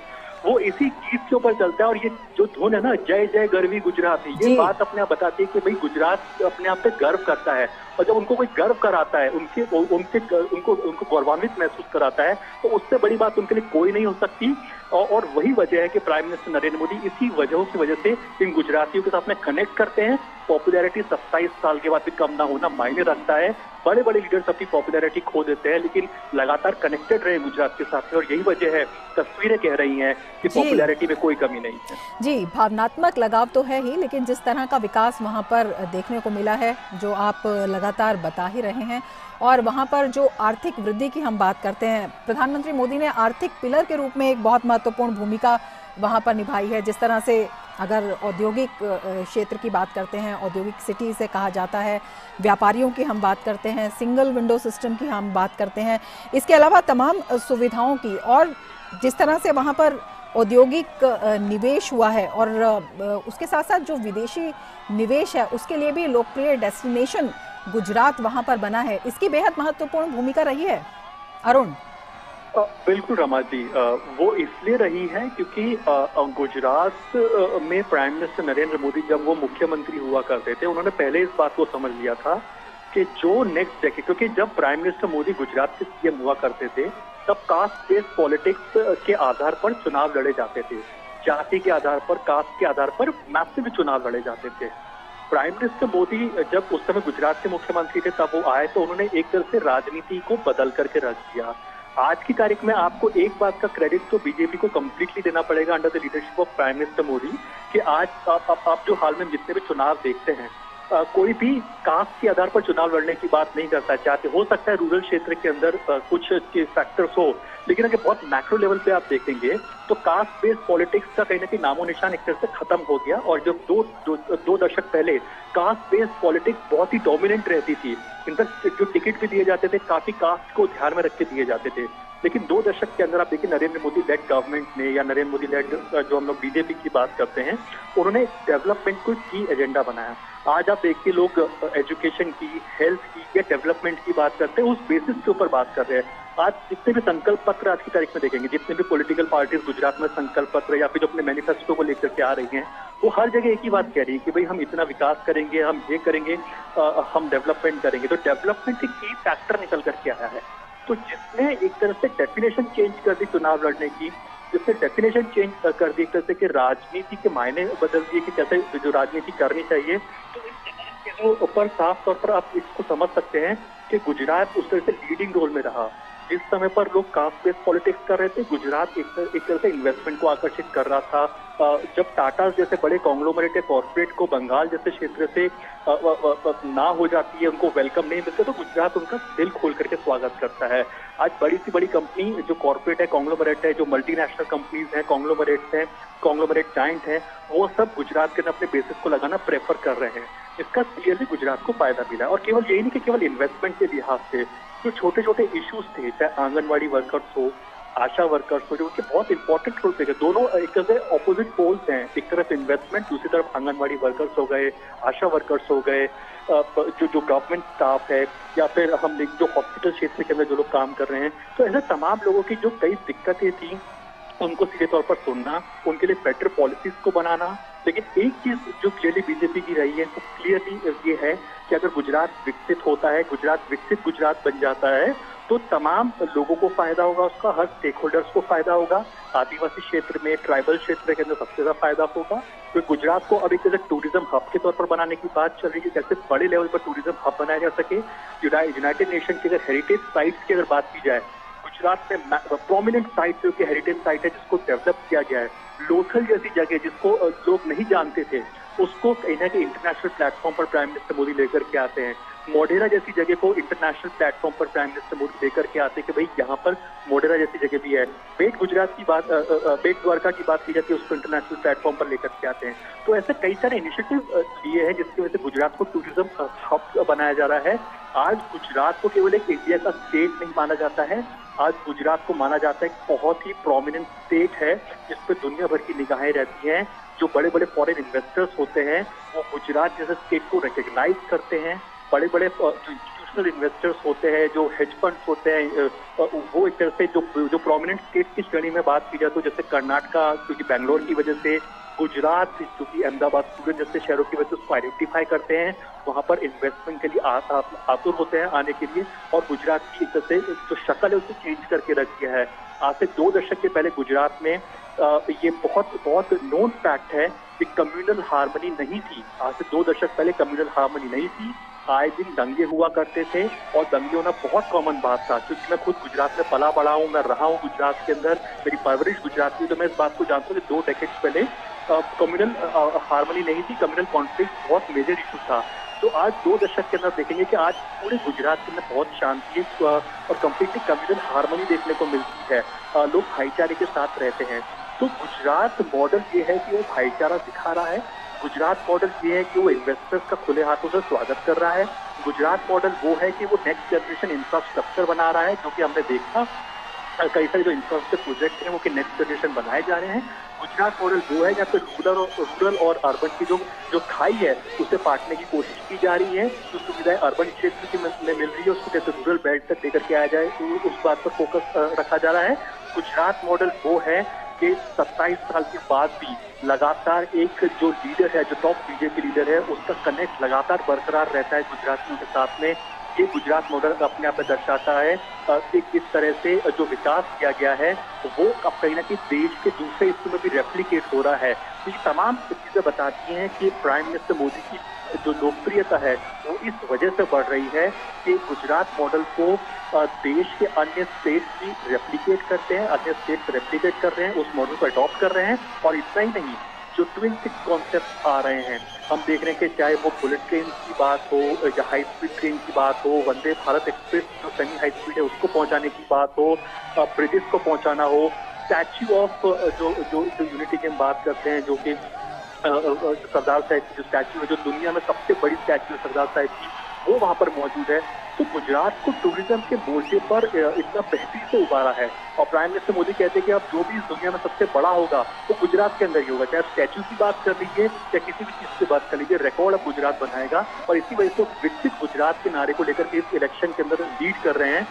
वो इसी गीत के ऊपर चलता है। और ये जो धुन है ना, जय जय गरवी गुजरात, ये बात अपने आप बताती है कि भाई गुजरात अपने आप पे गर्व करता है। और जब उनको कोई गर्व कराता है, उनको गौरवान्वित महसूस कराता है, तो उससे बड़ी बात उनके लिए कोई नहीं हो सकती। और वही वजह है कि प्राइम मिनिस्टर नरेंद्र मोदी इसी वजहों की वजह से इन गुजरातियों के साथ में कनेक्ट करते हैं। पॉपुलैरिटी 27 साल के बाद भी कम ना होना मायने रखता है। बड़े बड़े लीडर्स अपनी पॉपुलैरिटी खो देते हैं, लेकिन लगातार कनेक्टेड रहे गुजरात के साथ में, और यही वजह है, तस्वीरें कह रही हैं कि पॉपुलैरिटी में कोई कमी नहीं है। जी, भावनात्मक लगाव तो है ही, लेकिन जिस तरह का विकास वहां पर देखने को मिला है, जो आप लगातार बता ही रहे हैं, और वहां पर जो आर्थिक वृद्धि की हम बात करते हैं, प्रधानमंत्री मोदी ने आर्थिक पिलर के रूप में एक बहुत महत्वपूर्ण भूमिका वहां पर निभाई है। जिस तरह से अगर औद्योगिक क्षेत्र की बात करते हैं, औद्योगिक सिटी से कहा जाता है, व्यापारियों की हम बात करते हैं, सिंगल विंडो सिस्टम की हम बात करते हैं, इसके अलावा तमाम सुविधाओं की, और जिस तरह से वहाँ पर औद्योगिक निवेश हुआ है, और उसके साथ साथ जो विदेशी निवेश है उसके लिए भी लोकप्रिय डेस्टिनेशन गुजरात वहाँ पर बना है, इसकी बेहद महत्वपूर्ण भूमिका रही है। अरुण, बिल्कुल रमा जी, वो इसलिए रही है क्योंकि गुजरात में प्राइम मिनिस्टर नरेंद्र मोदी जब वो मुख्यमंत्री हुआ करते थे, उन्होंने पहले इस बात को समझ लिया था कि जो नेक्स्ट डेकेड, क्योंकि जब प्राइम मिनिस्टर मोदी गुजरात के सीएम हुआ करते थे तब कास्ट बेस्ड पॉलिटिक्स के आधार पर चुनाव लड़े जाते थे, जाति के आधार पर, कास्ट के आधार पर मैसिव चुनाव लड़े जाते थे। प्राइम मिनिस्टर मोदी जब उस समय गुजरात के मुख्यमंत्री थे तब वो आए तो उन्होंने एक तरह से राजनीति को बदल करके रख दिया। आज की तारीख में आपको एक बात का क्रेडिट तो बीजेपी को कंप्लीटली देना पड़ेगा under the leadership of prime minister Modi, कि आज आप जो हाल में जितने भी चुनाव देखते हैं, कोई भी कास्ट के आधार पर चुनाव लड़ने की बात नहीं करता चाहते। हो सकता है रूरल क्षेत्र के अंदर कुछ फैक्टर्स हो, लेकिन अगर बहुत मैक्रो लेवल पे आप देखेंगे तो कास्ट बेस्ड पॉलिटिक्स का कहीं ना कहीं नामो निशान एक तरह से खत्म हो गया। और जब दो दशक पहले कास्ट बेस्ड पॉलिटिक्स बहुत ही डोमिनेंट रहती थी, इनफैक्ट जो टिकट भी दिए जाते थे काफी कास्ट को ध्यान में रख के दिए जाते थे। लेकिन 2 दशक के अंदर आप देखिए नरेंद्र मोदी लेड गवर्नमेंट ने, या नरेंद्र मोदी लेड जो हम लोग बीजेपी की बात करते हैं, उन्होंने डेवलपमेंट को की एजेंडा बनाया। आज आप देखिए लोग एजुकेशन की, हेल्थ की या डेवलपमेंट की बात करते हैं, उस बेसिस के ऊपर बात कर रहे हैं। आज जितने भी संकल्प पत्र आज की तारीख में देखेंगे, जितने भी पॉलिटिकल पार्टीज गुजरात में संकल्प पत्र या फिर जो अपने मैनिफेस्टो को लेकर के आ रही हैं, वो हर जगह एक ही बात कह रही है कि भाई हम इतना विकास करेंगे, हम ये करेंगे, हम डेवलपमेंट करेंगे। तो डेवलपमेंट एक की फैक्टर निकल करके आया है। तो जिसने एक तरह से डेफिनेशन चेंज कर दी चुनाव लड़ने की, जिसने डेफिनेशन चेंज कर दी एक तरह से कि राजनीति के मायने बदल दिए कि कैसे जो राजनीति करनी चाहिए, तो इन चीजों पर साफ तौर पर आप इसको समझ सकते हैं कि गुजरात उस तरह से लीडिंग रोल में रहा। जिस समय पर लोग कास्ट बेस्ड पॉलिटिक्स कर रहे थे, गुजरात एक तरह से इन्वेस्टमेंट को आकर्षित कर रहा था। जब टाटा जैसे बड़े कॉन्ग्लोमरेट कॉर्पोरेट को बंगाल जैसे क्षेत्र से ना हो जाती है, उनको वेलकम नहीं मिलता, तो गुजरात उनका दिल खोल करके स्वागत करता है। आज बड़ी सी बड़ी कंपनी जो कॉर्पोरेट है, कॉन्ग्लोमरेट है, जो मल्टीनेशनल कंपनीज हैं, कॉन्ग्लोमरेट जाइंट हैं, वो सब गुजरात के अंदर अपने बेसिस को लगाना प्रेफर कर रहे हैं। इसका क्लियरली गुजरात को फायदा मिला। और केवल यही नहीं कि केवल इन्वेस्टमेंट के लिहाज से जो छोटे छोटे इश्यूज थे, चाहे आंगनबाड़ी वर्कर्स हो, आशा वर्कर्स हो, जो उनके बहुत इंपॉर्टेंट रोल थे, दोनों एक तरह से ऑपोजिट पोल्स हैं। एक तरफ इन्वेस्टमेंट, दूसरी तरफ आंगनबाड़ी वर्कर्स हो गए, आशा वर्कर्स हो गए, जो गवर्नमेंट स्टाफ है, या फिर हम जो हॉस्पिटल क्षेत्र के अंदर जो लोग काम कर रहे हैं। तो ऐसे तमाम लोगों की जो कई दिक्कतें थी, उनको सीधे तौर पर सुनना, उनके लिए बेटर पॉलिसीज को बनाना। लेकिन एक चीज जो क्लियरली बीजेपी की रही है, तो क्लियरली ये है कि अगर गुजरात विकसित होता है, गुजरात विकसित गुजरात बन जाता है, तो तमाम लोगों को फायदा होगा, उसका हर स्टेक होल्डर्स को फायदा होगा। आदिवासी क्षेत्र में, ट्राइबल क्षेत्र के अंदर सबसे ज्यादा फायदा होगा। तो गुजरात को अब एक तरह टूरिज्म हब के तौर पर बनाने की बात चल रही है, कैसे बड़े लेवल पर टूरिज्म हब बनाया जा सके। यूनाइटेड नेशन की अगर हेरिटेज साइट्स की अगर बात की जाए, गुजरात में प्रोमिनेंट साइट जो कि हेरिटेज साइट है, जिसको डेवलप किया गया है, लोथल जैसी जगह जिसको लोग नहीं जानते थे, उसको कहीं ना कहीं इंटरनेशनल प्लेटफॉर्म पर प्राइम मिनिस्टर मोदी लेकर के आते हैं। मोढेरा जैसी जगह को इंटरनेशनल प्लेटफॉर्म पर प्राइम मिनिस्टर मोदी लेकर के आते हैं कि भाई यहाँ पर मोढेरा जैसी जगह भी है। बेट बेट द्वारका की बात की जाती है, उसको इंटरनेशनल प्लेटफॉर्म पर लेकर के आते हैं। तो ऐसे कई सारे इनिशिएटिव लिए हैं जिसकी वजह से गुजरात को टूरिज्म हब बनाया जा रहा है। आज गुजरात को केवल एक इंडिया का स्टेट नहीं माना जाता है, आज गुजरात को माना जाता है एक बहुत ही प्रोमिनेंट स्टेट है, जिस पर दुनिया भर की निगाहें रहती हैं। जो बड़े बड़े फॉरेन इन्वेस्टर्स होते हैं, वो गुजरात जैसे स्टेट को रिकॉग्नाइज करते हैं। बड़े बड़े जो इंस्टीट्यूशनल इन्वेस्टर्स होते हैं, जो हेज फंड्स होते हैं, वो एक तरह से जो प्रोमिनेंट स्टेट की श्रेणी में बात की जाए, तो जैसे कर्नाटका, क्योंकि बैंगलोर की वजह से, गुजरात क्योंकि अहमदाबाद, सूरत जैसे शहरों की वजह से उसको आइडेंटिफाई करते हैं, वहां पर इन्वेस्टमेंट के लिए आतुर होते हैं आने के लिए। और गुजरात की एक तरह से जो शक्ल है उसको चेंज करके रख दिया है। आज से 2 दशक के पहले गुजरात में ये बहुत नोन फैक्ट है कि कम्युनल हार्मनी नहीं थी। आज से 2 दशक पहले कम्युनल हार्मनी नहीं थी। आए दिन दंगे हुआ करते थे, और दंगे होना बहुत कॉमन बात था। क्योंकि मैं खुद गुजरात में पला बड़ा हूँ, मैं रहा हूँ गुजरात के अंदर, मेरी परवरिश गुजरात की, तो मैं इस बात को जानता हूँ कि 2 डेकेड्स पहले कम्युनल हार्मनी नहीं थी, कम्युनल कॉन्फ्लिक्ट बहुत मेजर इशू था। तो आज 2 दशक के अंदर देखेंगे कि आज पूरे गुजरात के अंदर बहुत शांति और कंप्लीटली कम्युनल हार्मनी देखने को मिलती है। लोग भाईचारे के साथ रहते हैं। तो गुजरात मॉडल ये है कि वो भाईचारा दिखा रहा है। गुजरात मॉडल ये है कि वो इन्वेस्टर्स का खुले हाथों से स्वागत कर रहा है। गुजरात मॉडल वो है कि वो नेक्स्ट जनरेशन इंफ्रास्ट्रक्चर बना रहा है, जो कि हमने देखा कई सारे जो इंफ्रास्ट्रक्चर प्रोजेक्ट हैं वो कि नेक्स्ट जनरेशन बनाए जा रहे हैं। गुजरात मॉडल वो है जहाँ पे रूरल और अर्बन की जो खाई है उसे पाटने की कोशिश की जा रही है। जो सुविधाएं अर्बन क्षेत्र में मिल रही है उसको कैसे रूरल बेल्ट तक लेकर के आया जाए, तो उस बात पर फोकस रखा जा रहा है। गुजरात मॉडल वो है कि 27 साल के बाद भी लगातार एक जो लीडर है, जो टॉप बीजेपी लीडर है, उसका कनेक्ट लगातार बरकरार रहता है गुजरातियों के साथ में। ये गुजरात मॉडल अपने आप में दर्शाता है कि किस तरह से जो विकास किया गया है वो अब कहीं ना कहीं देश के दूसरे हिस्सों में भी रेप्लिकेट हो रहा है। तो ये तमाम चीजें बताती हैं कि प्राइम मिनिस्टर मोदी की जो लोकप्रियता है वो इस वजह से बढ़ रही है कि गुजरात मॉडल को देश के अन्य स्टेट्स भी रेप्लिकेट करते हैं, अन्य स्टेट्स रेप्लिकेट कर रहे हैं, उस मॉडल को अडॉप्ट कर रहे हैं। और इतना ही नहीं, जो ट्विन सिटी कॉन्सेप्ट आ रहे हैं, हम देख रहे हैं कि चाहे वो बुलेट ट्रेन की बात हो या हाई स्पीड ट्रेन की बात हो, वंदे भारत एक्सप्रेस जो सेमी हाई स्पीड है उसको पहुंचाने की बात हो, ब्रिजेस को पहुंचाना हो, स्टैच्यू ऑफ जो यूनिटी की हम बात करते हैं, जो कि सरदार साहब की जो स्टैच्यू है, जो दुनिया में सबसे बड़ी स्टैच्यू है सरदार साहब की, वो वहां पर मौजूद है। तो गुजरात को टूरिज्म के मोर्चे पर इतना बेहतरी से उभारा है। और प्राइम मिनिस्टर मोदी कहते हैं कि अब जो भी इस दुनिया में सबसे बड़ा होगा वो गुजरात के अंदर ही होगा, चाहे स्टैच्यू की बात कर लीजिए या किसी भी चीज की बात कर लीजिए, रिकॉर्ड अब गुजरात बनाएगा। और इसी वजह से विकसित गुजरात के नारे को लेकर के इस इलेक्शन के अंदर लीड कर रहे हैं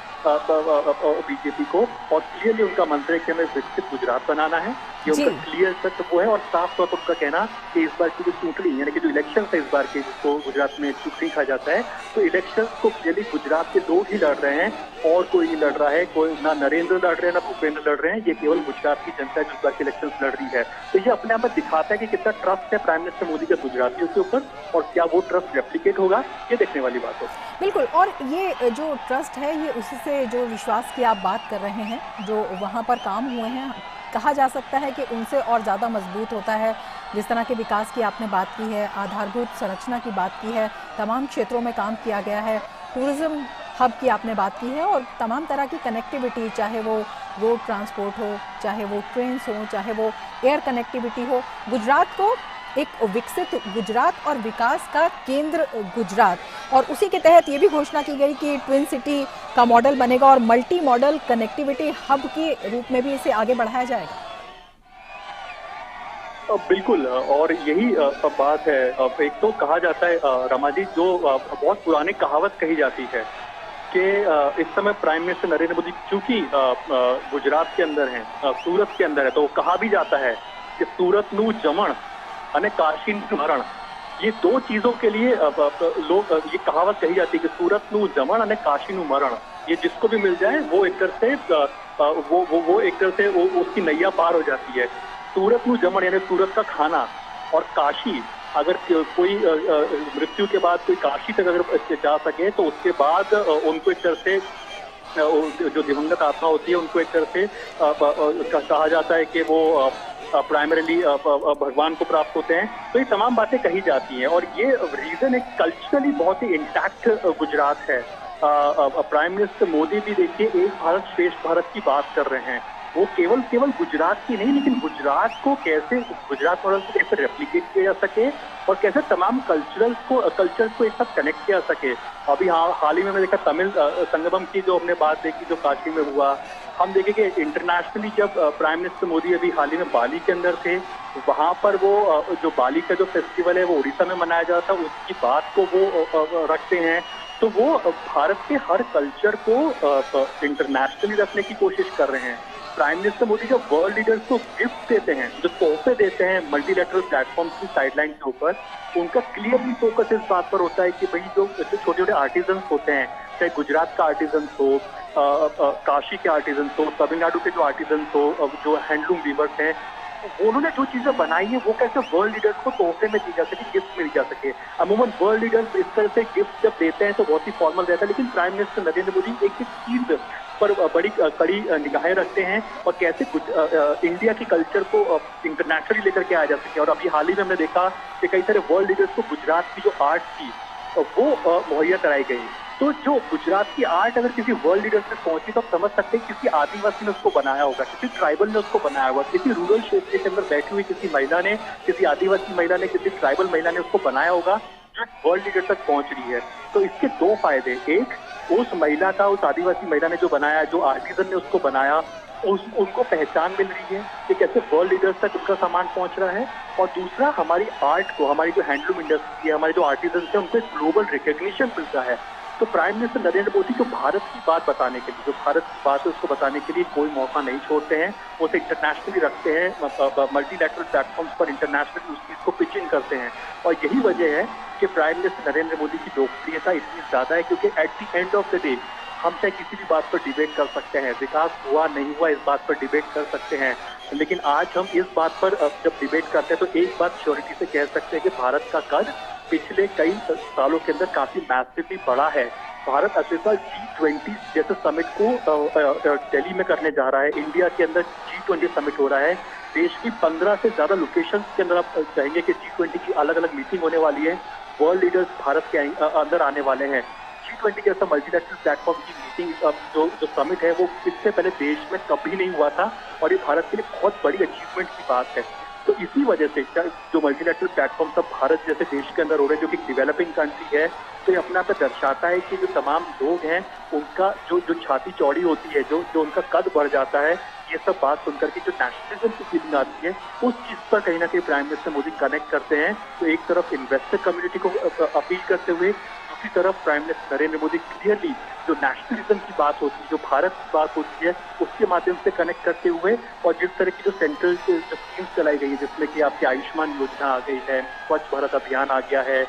बीजेपी को। और क्लियरली उनका मंत्र है कि हमें विकसित गुजरात बनाना है, ये उनका क्लियर तक वो है। और साफ तौर पर उनका कहना कि इस बार की जो चुनाव यानी कि जो इलेक्शन है इस बार के, जिसको गुजरात में चुनाव कहा जाता है, तो इलेक्शन को क्लियरली गुजरात के लोग ही लड़ रहे हैं और कोई नहीं लड़ रहा है। कोई ना नरेंद्र लड़ रहे हैं ना भूपेंद्र लड़ रहे हैं, ये केवल गुजरात की जनता जो इस बार के इलेक्शन लड़ रही है। तो ये अपने आप में दिखाता है कि कितना ट्रस्ट है प्राइम मिनिस्टर मोदी का गुजरातियों के ऊपर, और क्या वो ट्रस्ट रेप्लिकेट होगा, ये देखने वाली बात हो। बिल्कुल, और ये जो ट्रस्ट है ये उसी से जो विश्वास की आप बात कर रहे हैं, जो वहाँ पर काम हुए हैं, कहा जा सकता है कि उनसे और ज़्यादा मजबूत होता है। जिस तरह के विकास की आपने बात की है, आधारभूत संरचना की बात की है, तमाम क्षेत्रों में काम किया गया है, टूरिज़्म हब की आपने बात की है, और तमाम तरह की कनेक्टिविटी, चाहे वो रोड ट्रांसपोर्ट हो, चाहे वो ट्रेन्स हो, चाहे वो एयर कनेक्टिविटी हो, गुजरात को एक विकसित गुजरात और विकास का केंद्र गुजरात, और उसी के तहत ये भी घोषणा की गई कि ट्विन सिटी का मॉडल बनेगा और मल्टी मॉडल कनेक्टिविटी हब के रूप में भी इसे आगे बढ़ाया जाएगा। बिल्कुल, और यही बात है। एक तो कहा जाता है रमा जी, जो बहुत पुरानी कहावत कही जाती है कि इस समय प्राइम मिनिस्टर नरेंद्र मोदी चूंकि गुजरात के अंदर है, सूरत के अंदर है, तो कहा भी जाता है कि सूरत नु जमण अने काशी नु मरण। ये दो चीजों के लिए लोग ये कहावत कही जाती है कि सूरत नु जमण अने काशी नु मरण। ये जिसको भी मिल जाए वो एक तरह से वो एक तरह से उसकी नैया पार हो जाती है। सूरत नु जमण यानी सूरत का खाना, और काशी, अगर कोई मृत्यु के बाद कोई काशी तक अगर जा सके तो उसके बाद उनको एक तरह से जो दिवंगत आत्मा होती है उनको एक तरह से कहा जाता है कि वो प्राइमरीली भगवान को प्राप्त होते हैं। तो ये तमाम बातें कही जाती हैं, और ये रीजन एक कल्चरली बहुत ही इंटैक्ट गुजरात है। प्राइम मिनिस्टर मोदी भी देखिए एक भारत श्रेष्ठ भारत की बात कर रहे हैं। वो केवल गुजरात की नहीं, लेकिन गुजरात को कैसे, गुजरात मॉडल को कैसे रेप्लिकेट किया जा सके और कैसे तमाम कल्चर्स को एक साथ कनेक्ट किया जा सके। अभी हाल ही में देखा तमिल संगमम की जो हमने बात देखी जो काशी में हुआ। हम देखें कि इंटरनेशनली जब प्राइम मिनिस्टर मोदी अभी हाल ही में बाली के अंदर थे, वहां पर वो जो बाली का जो फेस्टिवल है वो उड़ीसा में मनाया जाता है, उसकी बात को वो रखते हैं। तो वो भारत के हर कल्चर को इंटरनेशनली रखने की कोशिश कर रहे हैं। प्राइम मिनिस्टर मोदी जब वर्ल्ड लीडर्स को गिफ्ट देते हैं, जो तोहफे देते हैं मल्टीलैटरल प्लेटफॉर्म की साइडलाइन के ऊपर, उनका क्लियरली फोकस इस बात पर होता है कि भाई जो छोटे छोटे आर्टिजन होते हैं, चाहे गुजरात का आर्टिजन हो, काशी के आर्टिजन हो, तमिलनाडु के जो आर्टिजन हो, जो हैंडलूम वीवर्स हैं, उन्होंने जो चीजें बनाई है वो कैसे वर्ल्ड लीडर्स को तोहफे में दी जा सके, गिफ्ट में दी जा सके। अमूमन वर्ल्ड लीडर्स इस तरह से गिफ्ट जब देते हैं तो बहुत ही फॉर्मल रहता है, लेकिन प्राइम मिनिस्टर नरेंद्र मोदी एक चीज पर बड़ी कड़ी निगाहें रखते हैं और कैसे इंडिया की कल्चर को इंटरनेशनली लेकर के आया जा सके। और अभी हाल ही में हमने देखा कि कई सारे वर्ल्ड लीडर्स को गुजरात की जो आर्ट थी वो मुहैया कराई गई। तो जो गुजरात की आर्ट अगर किसी वर्ल्ड लीडर तक पहुंची तो आप समझ सकते हैं किसी आदिवासी ने उसको बनाया होगा, किसी ट्राइबल ने उसको बनाया होगा, किसी रूरल क्षेत्र के अंदर बैठी हुई किसी महिला ने, किसी आदिवासी महिला ने, किसी ट्राइबल महिला ने उसको बनाया होगा जो वर्ल्ड लीडर तक पहुंच रही है। तो इसके दो फायदे, एक उस महिला का, उस आदिवासी महिला ने जो बनाया, जो आर्टिजन ने उसको बनाया, उनको पहचान मिल रही है कि कैसे वर्ल्ड लीडर्स तक उनका सामान पहुंच रहा है, और दूसरा हमारी आर्ट को, हमारी जो हैंडलूम इंडस्ट्री है, हमारे जो आर्टिजन है, उनको एक ग्लोबल रिकग्निशन मिलता है। तो प्राइम मिनिस्टर नरेंद्र मोदी को भारत की बात बताने के लिए, जो भारत की बात है उसको बताने के लिए कोई मौका नहीं छोड़ते हैं, उसे इंटरनेशनली रखते हैं, मल्टीलैटरल प्लेटफॉर्म्स पर इंटरनेशनली उस चीज को पिच इन करते हैं। और यही वजह है कि प्राइम मिनिस्टर नरेंद्र मोदी की लोकप्रियता इतनी ज्यादा है, क्योंकि at the end of the day हम चाहे किसी भी बात पर डिबेट कर सकते हैं, विकास हुआ नहीं हुआ इस बात पर डिबेट कर सकते हैं, लेकिन आज हम इस बात पर जब डिबेट करते हैं तो एक बात श्योरिटी से कह सकते हैं कि भारत का कद पिछले कई सालों के अंदर काफी मैसिवली बढ़ा है। भारत अगले साल G20 जैसे समिट को दिल्ली में करने जा रहा है। इंडिया के अंदर G20 समिट हो रहा है। देश की 15 से ज्यादा लोकेशंस के अंदर आप कहेंगे कि G20 की अलग अलग मीटिंग होने वाली है। वर्ल्ड लीडर्स भारत के अंदर आने वाले हैं। G20 जैसा मल्टीलैटरल प्लेटफॉर्म की मीटिंग, जो समिट है वो इससे पहले देश में कभी नहीं हुआ था, और ये भारत के लिए बहुत बड़ी अचीवमेंट की बात है। तो इसी वजह से जो मल्टीलैटरल प्लेटफॉर्म सब भारत जैसे देश के अंदर हो रहे हैं, जो कि डेवलपिंग कंट्री है, तो ये अपने आप में दर्शाता है कि जो तमाम लोग हैं उनका जो छाती चौड़ी होती है, जो उनका कद बढ़ जाता है, ये सब बात सुनकर के जो नेशनलिज्म की फीलिंग आती है, उस चीज पर कहीं ना कहीं प्राइम मिनिस्टर मोदी कनेक्ट करते हैं। तो एक तरफ इन्वेस्टर कम्युनिटी को अपील करते हुए, दूसरी तरफ prime minister Narendra Modi clearly जो नेशनलिज्म की बात होती है, जो भारत की बात होती है, उसके माध्यम से कनेक्ट करते हुए, और जिस तरह की जो सेंट्रल जो स्कीम्स चलाई गई है, जिसमें कि आपकी आयुष्मान योजना आ गई है, स्वच्छ भारत अभियान आ गया है,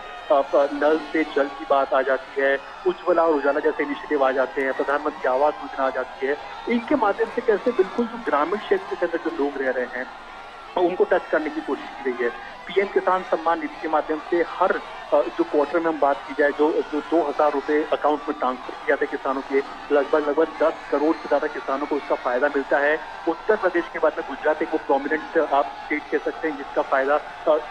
नल से जल की बात आ जाती है, उज्ज्वला और उजाला जैसे इनिशिएटिव आ जाते हैं, प्रधानमंत्री आवास योजना आ जाती है, इनके माध्यम से कैसे बिल्कुल जो ग्रामीण क्षेत्र के अंदर जो लोग रह रहे हैं उनको टच करने की कोशिश की गई है। पीएम किसान सम्मान निधि के माध्यम से हर जो क्वार्टर में हम बात की जाए, जो 2,000 रुपए अकाउंट में ट्रांसफर किए जाते हैं किसानों के, लगभग 10 करोड़ से ज्यादा किसानों को उसका फायदा मिलता है। उत्तर प्रदेश के बाद में गुजरात एक वो प्रोमिनेंट आप स्टेट कह सकते हैं जिसका फायदा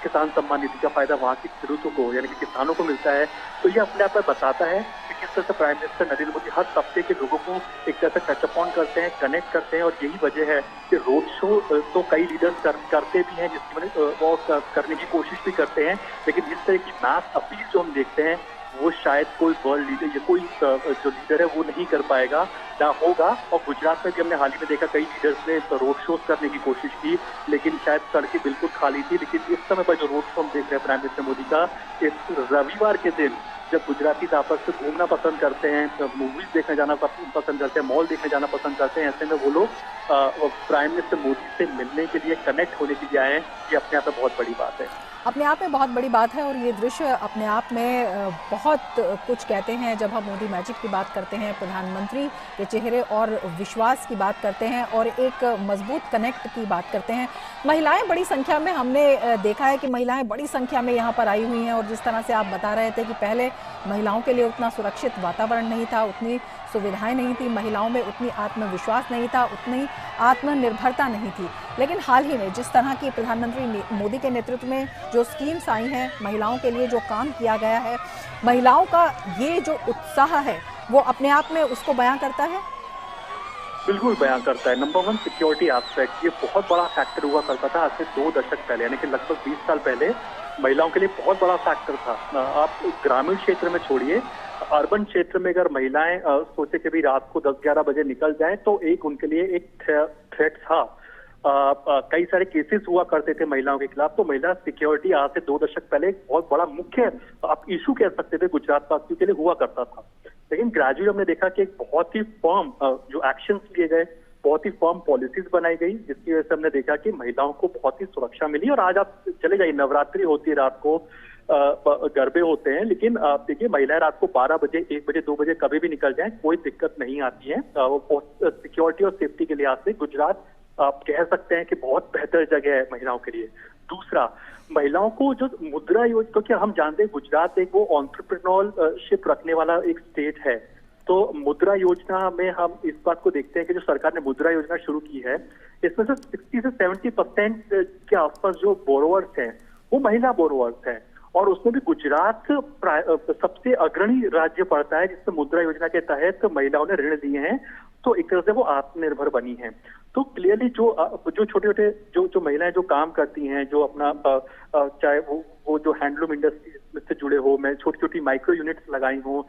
किसान सम्मान निधि का फायदा वहाँ के खेडूतों को यानी कि किसानों को मिलता है। तो ये अपने आप में बताता है कि किस तरह से प्राइम मिनिस्टर नरेंद्र मोदी हर तबके के लोगों को एक तरह से टच अपॉन करते हैं, कनेक्ट करते हैं, और यही वजह है कि रोड शो तो कई लीडर्स करते भी हैं, जिसकी वो करने की कोशिश भी करते हैं, लेकिन इस तरह की मैस अपील जो हम देखते हैं वो शायद कोई वर्ल्ड लीडर या कोई जो लीडर है वो नहीं कर पाएगा, ना होगा। और गुजरात में भी हमने हाल ही में देखा कई लीडर्स ने रोड शोज करने की कोशिश की, लेकिन शायद सड़कें बिल्कुल खाली थी। लेकिन इस समय पर जो रोड शो हम देख रहे हैं प्राइम मिनिस्टर मोदी का, इस रविवार के दिन जब गुजराती आपस से घूमना पसंद करते हैं, मूवीज देखने जाना पसंद करते हैं, मॉल देखने जाना पसंद करते हैं, ऐसे में वो लोग प्राइम मिनिस्टर मोदी से मिलने के लिए, कनेक्ट होने के लिए आए हैं। ये अपने आप में बहुत बड़ी बात है, अपने आप में बहुत बड़ी बात है, और ये दृश्य अपने आप में बहुत कुछ कहते हैं। जब हम मोदी मैजिक की बात करते हैं, प्रधानमंत्री के चेहरे और विश्वास की बात करते हैं, और एक मजबूत कनेक्ट की बात करते हैं। महिलाएं बड़ी संख्या में, हमने देखा है कि महिलाएं बड़ी संख्या में यहाँ पर आई हुई हैं, और जिस तरह से आप बता रहे थे कि पहले महिलाओं के लिए उतना सुरक्षित वातावरण नहीं था, उतनी सुविधाएं नहीं थी, महिलाओं में उतनी आत्मविश्वास नहीं था, उतनी आत्मनिर्भरता नहीं थी। लेकिन हाल ही में जिस तरह की प्रधानमंत्री मोदी के नेतृत्व में जो स्कीम्स आई हैं, महिलाओं के लिए जो काम किया गया है, महिलाओं का ये जो उत्साह है वो अपने आप में उसको बयां करता है। बिल्कुल बयां करता है। नंबर 1 सिक्योरिटी एस्पेक्ट, ये बहुत बड़ा फैक्टर हुआ करता था आज से 2 दशक पहले, यानी कि लगभग 20 साल पहले महिलाओं के लिए बहुत बड़ा फैक्टर था। आप ग्रामीण क्षेत्र में छोड़िए, अर्बन क्षेत्र में अगर महिलाएं सोचे कि भी रात को 10-11 बजे निकल जाएं, तो एक उनके लिए एक थ्रेट था। कई सारे केसेस हुआ करते थे महिलाओं के खिलाफ। तो महिला सिक्योरिटी आज से 2 दशक पहले एक बहुत बड़ा मुख्य आप इशू कह सकते थे गुजरात वासियों के लिए हुआ करता था। लेकिन ग्रेजुअली हमने देखा कि एक बहुत ही फर्म जो एक्शन लिए गए, बहुत ही फर्म पॉलिसीज बनाई गई, जिसकी वजह से हमने देखा कि महिलाओं को बहुत ही सुरक्षा मिली। और आज आप चले जाइए, नवरात्रि होती है, रात को गरबे होते हैं, लेकिन आप देखिए महिलाएं रात को 12 बजे, 1 बजे, 2 बजे कभी भी निकल जाएं, कोई दिक्कत नहीं आती है। वो सिक्योरिटी और सेफ्टी के लिहाज से गुजरात आप कह सकते हैं कि बहुत बेहतर जगह है महिलाओं के लिए। दूसरा, महिलाओं को जो मुद्रा योजना, क्योंकि हम जानते हैं गुजरात एक वो एंटरप्रेन्योरशिप रखने वाला एक स्टेट है, तो मुद्रा योजना में हम इस बात को देखते हैं कि जो सरकार ने मुद्रा योजना शुरू की है, इसमें से 60 से 70% के आसपास जो बोरोवर्स हैं वो महिला बोरोवर्स हैं, और उसमें भी गुजरात सबसे अग्रणी राज्य पड़ता है जिसमें मुद्रा योजना के तहत महिलाओं ने ऋण दिए हैं। तो एक तरह से वो आत्मनिर्भर बनी है। तो क्लियरली जो छोटे छोटे जो महिलाएं जो काम करती हैं, जो अपना चाहे वो जो हैंडलूम इंडस्ट्री से जुड़े हो, मैं छोटी छोटी माइक्रो यूनिट्स लगाई हूँ,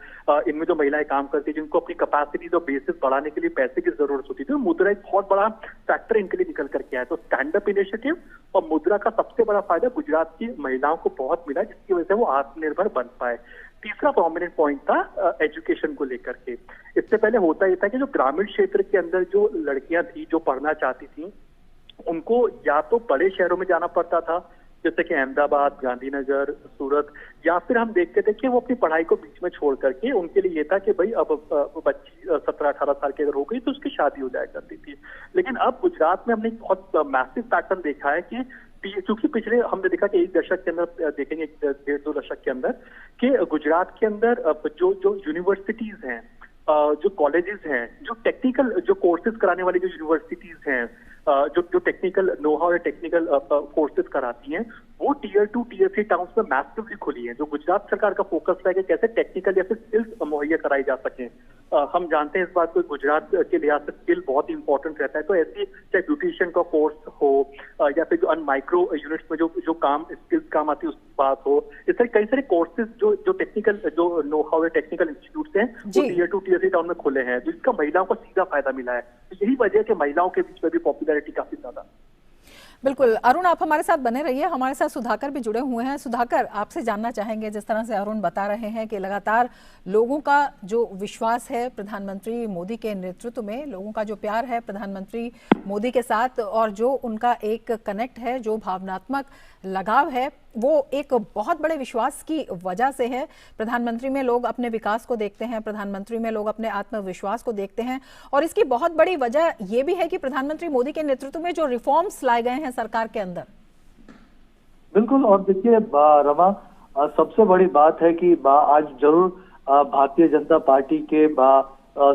इनमें जो महिलाएं काम करती हैं, जिनको अपनी कैपेसिटी और बेसिस बढ़ाने के लिए पैसे की जरूरत होती थी, मुद्रा एक बहुत बड़ा फैक्टर इनके लिए निकल करके आया। तो स्टैंड अप इनिशिएटिव और मुद्रा का सबसे बड़ा फायदा गुजरात की महिलाओं को बहुत मिला, जिसकी वजह से वो आत्मनिर्भर बन पाए। तीसरा प्रोमिनेंट पॉइंट था एजुकेशन को लेकर के। इससे पहले होता यह था कि जो ग्रामीण क्षेत्र के अंदर जो लड़कियां थी जो पढ़ना चाहती थी, उनको या तो बड़े शहरों में जाना पड़ता था, जैसे कि अहमदाबाद, गांधीनगर, सूरत, या फिर हम देखते थे कि वो अपनी पढ़ाई को बीच में छोड़ करके, उनके लिए ये था कि भाई अब बच्ची 17-18 साल की अगर हो गई तो उसकी शादी हो जाया करती थी। लेकिन अब गुजरात में हमने एक बहुत मैसिव पैटर्न देखा है कि क्योंकि पिछले हमने देखा कि 1 दशक के अंदर, देखेंगे 1.5-2 दशक के अंदर, कि गुजरात के अंदर जो यूनिवर्सिटीज हैं, जो कॉलेजेस हैं, जो टेक्निकल जो कोर्सेज कराने वाली जो यूनिवर्सिटीज हैं, जो टेक्निकल नो हाउ या टेक्निकल कोर्सेज कराती हैं, वो Tier 2, Tier 3 टाउन्स में मैसिवली खुली है। जो गुजरात सरकार का फोकस है कि कैसे टेक्निकल या फिर स्किल्स मुहैया कराई जा सकें हम जानते हैं इस बात को, गुजरात के लिहाज से स्किल बहुत इंपॉर्टेंट रहता है। तो ऐसे चाहे ब्यूटिशियन का कोर्स हो या फिर जो माइक्रो यूनिट्स में जो काम स्किल्स काम आती है उस बात हो, इस तरह कई सारे कोर्सेज जो टेक्निकल जो नो हाउ टेक्निकल इंस्टीट्यूट हैं वो Tier 2 Tier 3 टाउन में खुले हैं, जिसका महिलाओं को सीधा फायदा मिला है। तो यही वजह है कि महिलाओं के बीच में भी पॉपुलैरिटी काफी ज्यादा। बिल्कुल अरुण, आप हमारे साथ बने रहिए। हमारे साथ सुधाकर भी जुड़े हुए हैं। सुधाकर, आपसे जानना चाहेंगे, जिस तरह से अरुण बता रहे हैं कि लगातार लोगों का जो विश्वास है प्रधानमंत्री मोदी के नेतृत्व में, लोगों का जो प्यार है प्रधानमंत्री मोदी के साथ और जो उनका एक कनेक्ट है, जो भावनात्मक लगाव है, वो एक बहुत बड़े विश्वास की वजह से है। प्रधानमंत्री में लोग अपने विकास को देखते हैं, प्रधानमंत्री में लोग अपने आत्मविश्वास को देखते हैं और इसकी बहुत बड़ी वजह ये भी है कि प्रधानमंत्री मोदी के नेतृत्व में जो रिफॉर्म्स लाए गए हैं सरकार के अंदर। बिल्कुल, और देखिए रमा, सबसे बड़ी बात है कि आज जरूर भारतीय जनता पार्टी के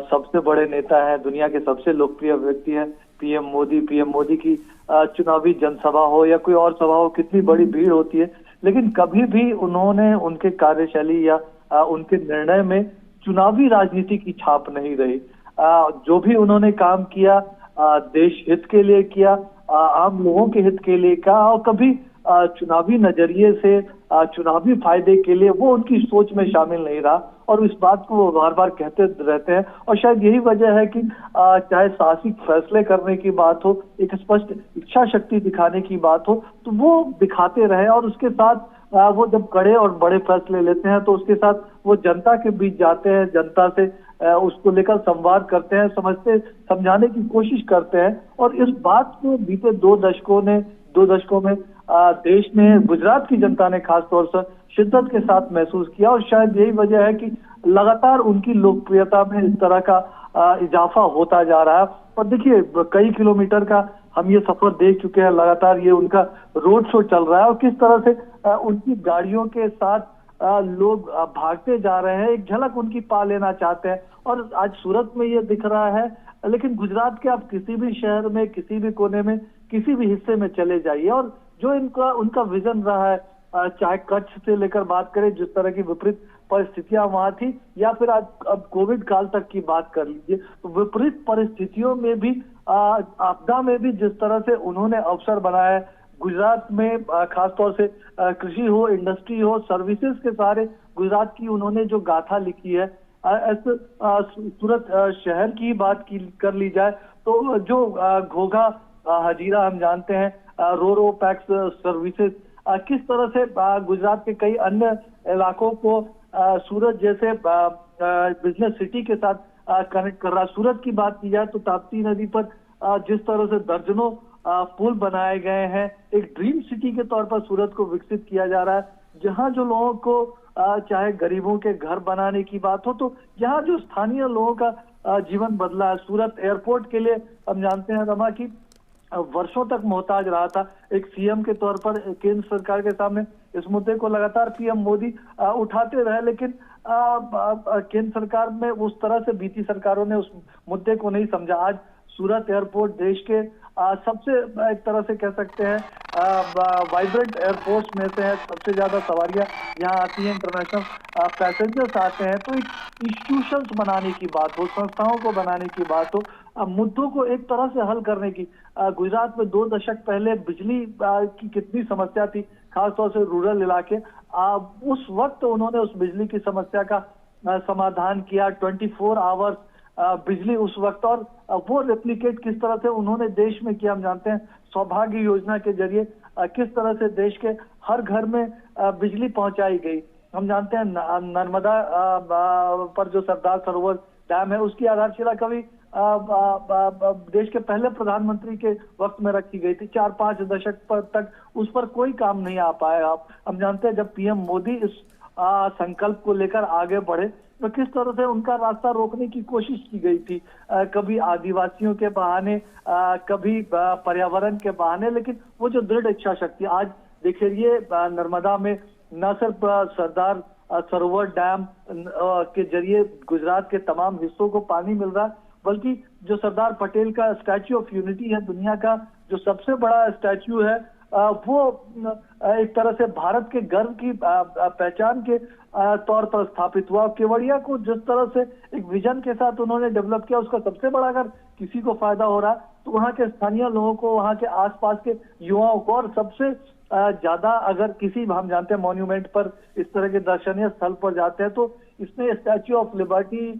सबसे बड़े नेता हैं, दुनिया के सबसे लोकप्रिय व्यक्ति हैं पीएम मोदी की चुनावी जनसभा हो या कोई और सभा हो, कितनी बड़ी भीड़ होती है, लेकिन कभी भी उन्होंने उनके कार्यशैली या उनके निर्णय में चुनावी राजनीति की छाप नहीं रही। जो भी उन्होंने काम किया देश हित के लिए किया, आम लोगों के हित के लिए किया और कभी चुनावी नजरिए से चुनावी फायदे के लिए वो उनकी सोच में शामिल नहीं रहा और इस बात को वो बार बार कहते रहते हैं। और शायद यही वजह है कि चाहे साहसिक फैसले करने की बात हो, एक स्पष्ट इच्छा शक्ति दिखाने की बात हो, तो वो दिखाते रहे और उसके साथ वो जब कड़े और बड़े फैसले लेते हैं तो उसके साथ वो जनता के बीच जाते हैं, जनता से उसको लेकर संवाद करते हैं, समझाने की कोशिश करते हैं। और इस बात को बीते दो दशकों में देश में, गुजरात की जनता ने खासतौर से शिद्दत के साथ महसूस किया और शायद यही वजह है कि लगातार उनकी लोकप्रियता में इस तरह का इजाफा होता जा रहा है। और देखिए, कई किलोमीटर का हम ये सफर देख चुके हैं, लगातार ये उनका रोड शो चल रहा है और किस तरह से उनकी गाड़ियों के साथ लोग भागते जा रहे हैं, एक झलक उनकी पा लेना चाहते हैं। और आज सूरत में ये दिख रहा है, लेकिन गुजरात के आप किसी भी शहर में, किसी भी कोने में, किसी भी हिस्से में चले जाइए और जो उनका विजन रहा है, चाहे कच्छ से लेकर बात करें, जिस तरह की विपरीत परिस्थितियां वहां थी, या फिर आज अब कोविड काल तक की बात कर लीजिए, तो विपरीत परिस्थितियों में भी, आपदा में भी जिस तरह से उन्होंने अवसर बनाया है, गुजरात में खासतौर से कृषि हो, इंडस्ट्री हो, सर्विसेज के सारे गुजरात की उन्होंने जो गाथा लिखी है, ऐसे सूरत शहर की बात कर ली जाए तो जो घोघा हजीरा हम जानते हैं, रो पैक्स सर्विसेज किस तरह से गुजरात के कई अन्य इलाकों को सूरत जैसे बिजनेस सिटी के साथ कनेक्ट कर रहा है। सूरत की बात की जाए तो ताप्ती नदी पर जिस तरह से दर्जनों पुल बनाए गए हैं, एक ड्रीम सिटी के तौर पर सूरत को विकसित किया जा रहा है, जहां जो लोगों को चाहे गरीबों के घर बनाने की बात हो, तो यहाँ जो स्थानीय लोगों का जीवन बदला है। सूरत एयरपोर्ट के लिए हम जानते हैं रमा की वर्षों तक मोहताज रहा था। एक सीएम के तौर पर केंद्र सरकार के सामने इस मुद्दे को लगातार पीएम मोदी उठाते रहे, लेकिन केंद्र सरकार में उस तरह से बीती सरकारों ने उस मुद्दे को नहीं समझा। आज सूरत एयरपोर्ट देश के सबसे, एक तरह से कह सकते हैं, वाइब्रेंट एयरपोर्ट्स में से है। सबसे ज्यादा सवारियां यहाँ आती हैं, इंटरनेशनल पैसेंजर्स आते हैं। तो एक इंस्टीट्यूशंस बनाने की बात हो, संस्थाओं को बनाने की बात हो, मुद्दों को एक तरह से हल करने की, गुजरात में 2 दशक पहले बिजली की कितनी समस्या थी, खासतौर से रूरल इलाके, उस वक्त उन्होंने उस बिजली की समस्या का समाधान किया। 24 आवर्स बिजली उस वक्त, और वो रेप्लिकेट किस तरह से उन्होंने देश में किया। हम जानते हैं सौभाग्य योजना के जरिए किस तरह से देश के हर घर में बिजली पहुंचाई गई। हम जानते हैं नर्मदा पर जो सरदार सरोवर डैम है, उसकी आधारशिला कभी देश के पहले प्रधानमंत्री के वक्त में रखी गई थी। 4-5 दशक तक उस पर कोई काम नहीं आ पाया। हम जानते हैं जब पीएम मोदी इस संकल्प को लेकर आगे बढ़े तो किस तरह से उनका रास्ता रोकने की कोशिश की गई थी, कभी आदिवासियों के बहाने, कभी पर्यावरण के बहाने, लेकिन वो जो दृढ़ इच्छा शक्ति, आज देखिए नर्मदा में न सिर्फ सरदार सरोवर डैम के जरिए गुजरात के तमाम हिस्सों को पानी मिल रहा है, बल्कि जो सरदार पटेल का स्टैच्यू ऑफ यूनिटी है, दुनिया का जो सबसे बड़ा स्टैच्यू है, वो एक तरह से भारत के गर्व की पहचान के तौर पर स्थापित हुआ। केवड़िया को जिस तरह से एक विजन के साथ उन्होंने डेवलप किया, उसका सबसे बड़ा अगर किसी को फायदा हो रहा तो वहाँ के स्थानीय लोगों को, वहाँ के आसपास के युवाओं को। और सबसे ज्यादा अगर किसी, हम जानते हैं मॉन्यूमेंट पर इस तरह के दर्शनीय स्थल पर जाते हैं तो इसने स्टैच्यू ऑफ लिबर्टी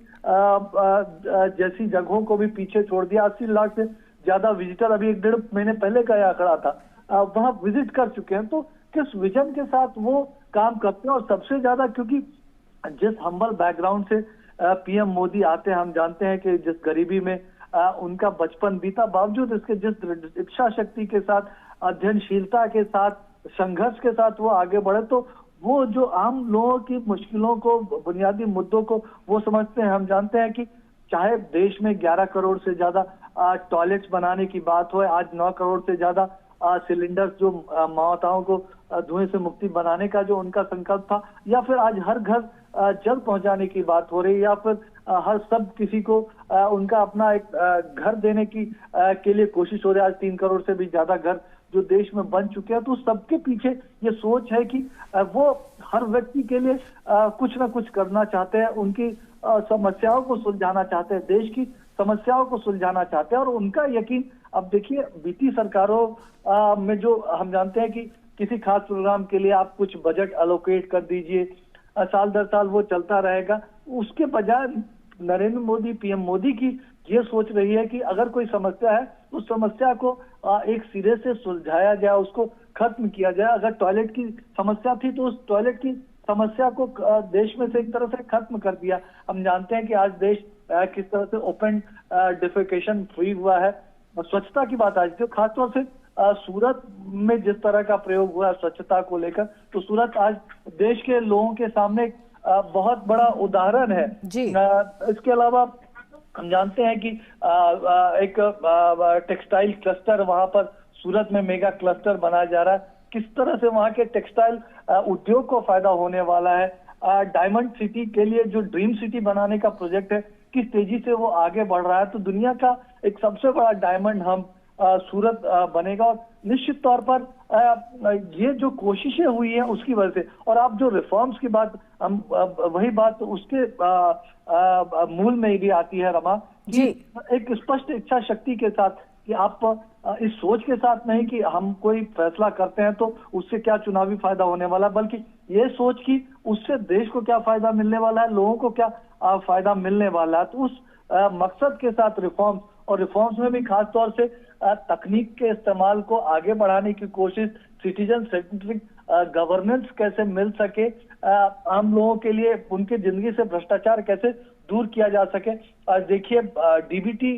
जैसी जगहों को भी पीछे छोड़ दिया। 80 लाख से ज्यादा विजिटर अभी 1.5 महीने पहले का यह आंकड़ा था, वहां विजिट कर चुके हैं। तो किस विजन के साथ वो काम करते हैं, और सबसे ज्यादा क्योंकि जिस हम्बल बैकग्राउंड से पीएम मोदी आते हैं, हम जानते हैं कि जिस गरीबी में उनका बचपन बीता, बावजूद इसके जिस इच्छा शक्ति के साथ, अध्ययनशीलता के साथ, संघर्ष के साथ वो आगे बढ़े, तो वो जो आम लोगों की मुश्किलों को, बुनियादी मुद्दों को वो समझते हैं। हम जानते हैं कि चाहे देश में 11 करोड़ से ज्यादा टॉयलेट्स बनाने की बात हो, आज 9 करोड़ से ज्यादा सिलेंडर्स जो माताओं को धुएं से मुक्ति बनाने का जो उनका संकल्प था, या फिर आज हर घर जल पहुंचाने की बात हो रही, या फिर हर सब किसी को उनका अपना एक घर देने की के लिए कोशिश हो रही है। आज 3 करोड़ से भी ज्यादा घर जो देश में बन चुके हैं, तो सबके पीछे ये सोच है कि वो हर व्यक्ति के लिए कुछ ना कुछ करना चाहते हैं, उनकी समस्याओं को सुलझाना चाहते हैं, देश की समस्याओं को सुलझाना चाहते हैं। और उनका यकीन, अब देखिए बीती सरकारों में जो हम जानते हैं कि किसी खास प्रोग्राम के लिए आप कुछ बजट एलोकेट कर दीजिए, साल दर साल वो चलता रहेगा, उसके बजाय नरेंद्र मोदी, पीएम मोदी की ये सोच रही है कि अगर कोई समस्या है उस समस्या को एक सिरे से सुलझाया जाए, उसको खत्म किया जाए। अगर टॉयलेट की समस्या थी तो उस टॉयलेट की समस्या को देश में से एक तरह से खत्म कर दिया। हम जानते हैं कि आज देश किस तरह से ओपन डिफेकेशन फ्री हुआ है। स्वच्छता की बात आज थी, खासतौर से सूरत में जिस तरह का प्रयोग हुआ स्वच्छता को लेकर, तो सूरत आज देश के लोगों के सामने बहुत बड़ा उदाहरण है जी। इसके अलावा हम जानते हैं कि एक टेक्सटाइल क्लस्टर वहां पर सूरत में मेगा क्लस्टर बनाया जा रहा है। किस तरह से वहां के टेक्सटाइल उद्योग को फायदा होने वाला है। डायमंड सिटी के लिए जो ड्रीम सिटी बनाने का प्रोजेक्ट है, किस तेजी से वो आगे बढ़ रहा है। तो दुनिया का एक सबसे बड़ा डायमंड हम सूरत बनेगा। और निश्चित तौर पर ये जो कोशिशें हुई हैं उसकी वजह से, और आप जो रिफॉर्म्स की बात, हम वही बात उसके मूल में भी आती है रमा, कि एक स्पष्ट इच्छा शक्ति के साथ, कि आप इस सोच के साथ नहीं कि हम कोई फैसला करते हैं तो उससे क्या चुनावी फायदा होने वाला, बल्कि ये सोच कि उससे देश को क्या फायदा मिलने वाला है, लोगों को क्या फायदा मिलने वाला है। तो उस मकसद के साथ रिफॉर्म्स, और रिफॉर्म्स में भी खास तौर से तकनीक के इस्तेमाल को आगे बढ़ाने की कोशिश, सिटीजन सेंट्रिक गवर्नेंस कैसे मिल सके, आम लोगों के लिए उनके जिंदगी से भ्रष्टाचार कैसे दूर किया जा सके। देखिए डीबीटी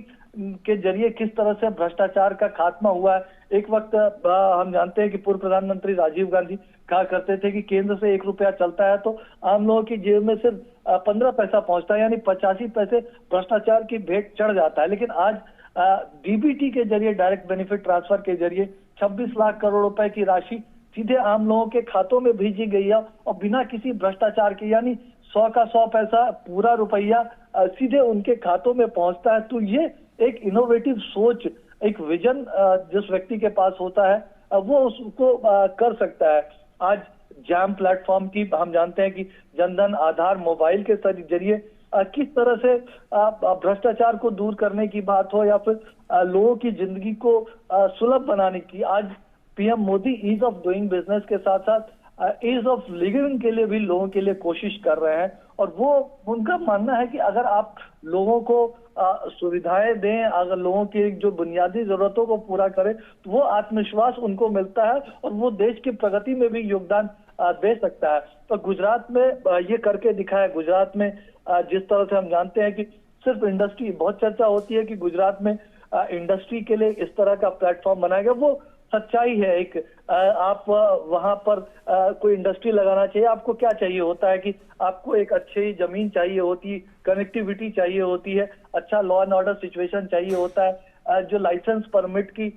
के जरिए किस तरह से भ्रष्टाचार का खात्मा हुआ है। एक वक्त हम जानते हैं कि पूर्व प्रधानमंत्री राजीव गांधी कहा करते थे कि केंद्र से 1 रुपया चलता है तो आम लोगों की जेब में सिर्फ 15 पैसा पहुंचता है, यानी 85 पैसे भ्रष्टाचार की भेंट चढ़ जाता है। लेकिन आज डीबीटी के जरिए, डायरेक्ट बेनिफिट ट्रांसफर के जरिए 26 लाख करोड़ रुपए की राशि सीधे आम लोगों के खातों में भेजी गई है, और बिना किसी भ्रष्टाचार के, यानी 100 का 100 पैसा, पूरा रुपया सीधे उनके खातों में पहुंचता है। तो ये एक इनोवेटिव सोच, एक विजन जिस व्यक्ति के पास होता है वो उसको कर सकता है। आज जैम प्लेटफॉर्म की हम जानते हैं कि जनधन आधार मोबाइल के जरिए किस तरह से भ्रष्टाचार को दूर करने की बात हो, या फिर लोगों की जिंदगी को सुलभ बनाने की, आज PM Modi ease of doing business के साथ साथ ईज ऑफ लिविंग के लिए भी लोगों के लिए कोशिश कर रहे हैं। और वो उनका मानना है कि अगर आप लोगों को सुविधाएं दें, अगर लोगों की जो बुनियादी जरूरतों को पूरा करें, तो वो आत्मविश्वास उनको मिलता है और वो देश की प्रगति में भी योगदान दे सकता है। तो गुजरात में ये करके दिखाया। गुजरात में जिस तरह से हम जानते हैं कि सिर्फ इंडस्ट्री, बहुत चर्चा होती है कि गुजरात में इंडस्ट्री के लिए इस तरह का प्लेटफॉर्म बनाया गया, वो सच्चाई है। एक आप वहां पर कोई इंडस्ट्री लगाना चाहिए, आपको क्या चाहिए होता है कि आपको एक अच्छी जमीन चाहिए होती, कनेक्टिविटी चाहिए होती है, अच्छा लॉ एंड ऑर्डर सिचुएशन चाहिए होता है, जो लाइसेंस परमिट की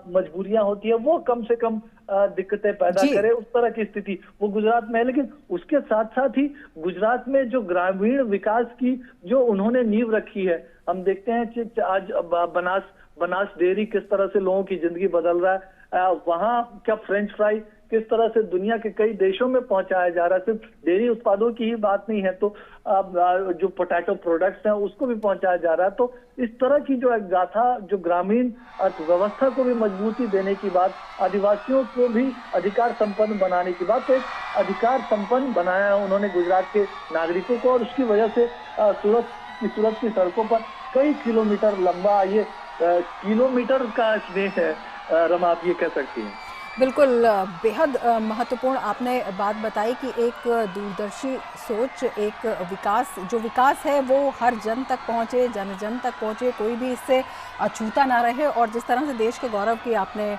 मजबूरियां होती है वो कम से कम दिक्कतें पैदा करे, उस तरह की स्थिति वो गुजरात में है। लेकिन उसके साथ साथ ही गुजरात में जो ग्रामीण विकास की जो उन्होंने नींव रखी है, हम देखते हैं आज बनास डेयरी किस तरह से लोगों की जिंदगी बदल रहा है। वहाँ क्या फ्रेंच फ्राई किस तरह से दुनिया के कई देशों में पहुंचाया जा रहा है, सिर्फ डेयरी उत्पादों की ही बात नहीं है, तो जो पोटैटो प्रोडक्ट्स हैं उसको भी पहुंचाया जा रहा है। तो इस तरह की जो एक गाथा, जो ग्रामीण अर्थव्यवस्था को भी मजबूती देने की बात, आदिवासियों को भी अधिकार संपन्न बनाने की बात, तो एक अधिकार संपन्न बनाया है उन्होंने गुजरात के नागरिकों को, और उसकी वजह से सूरत की सड़कों पर कई किलोमीटर लंबा ये किलोमीटर का स्नेह है। रमा, आप ये कह सकती हैं। बिल्कुल, बेहद महत्वपूर्ण आपने बात बताई कि एक दूरदर्शी सोच, एक विकास है वो हर जन तक पहुँचे, जन जन तक पहुँचे, कोई भी इससे अछूता ना रहे। और जिस तरह से देश के गौरव की आपने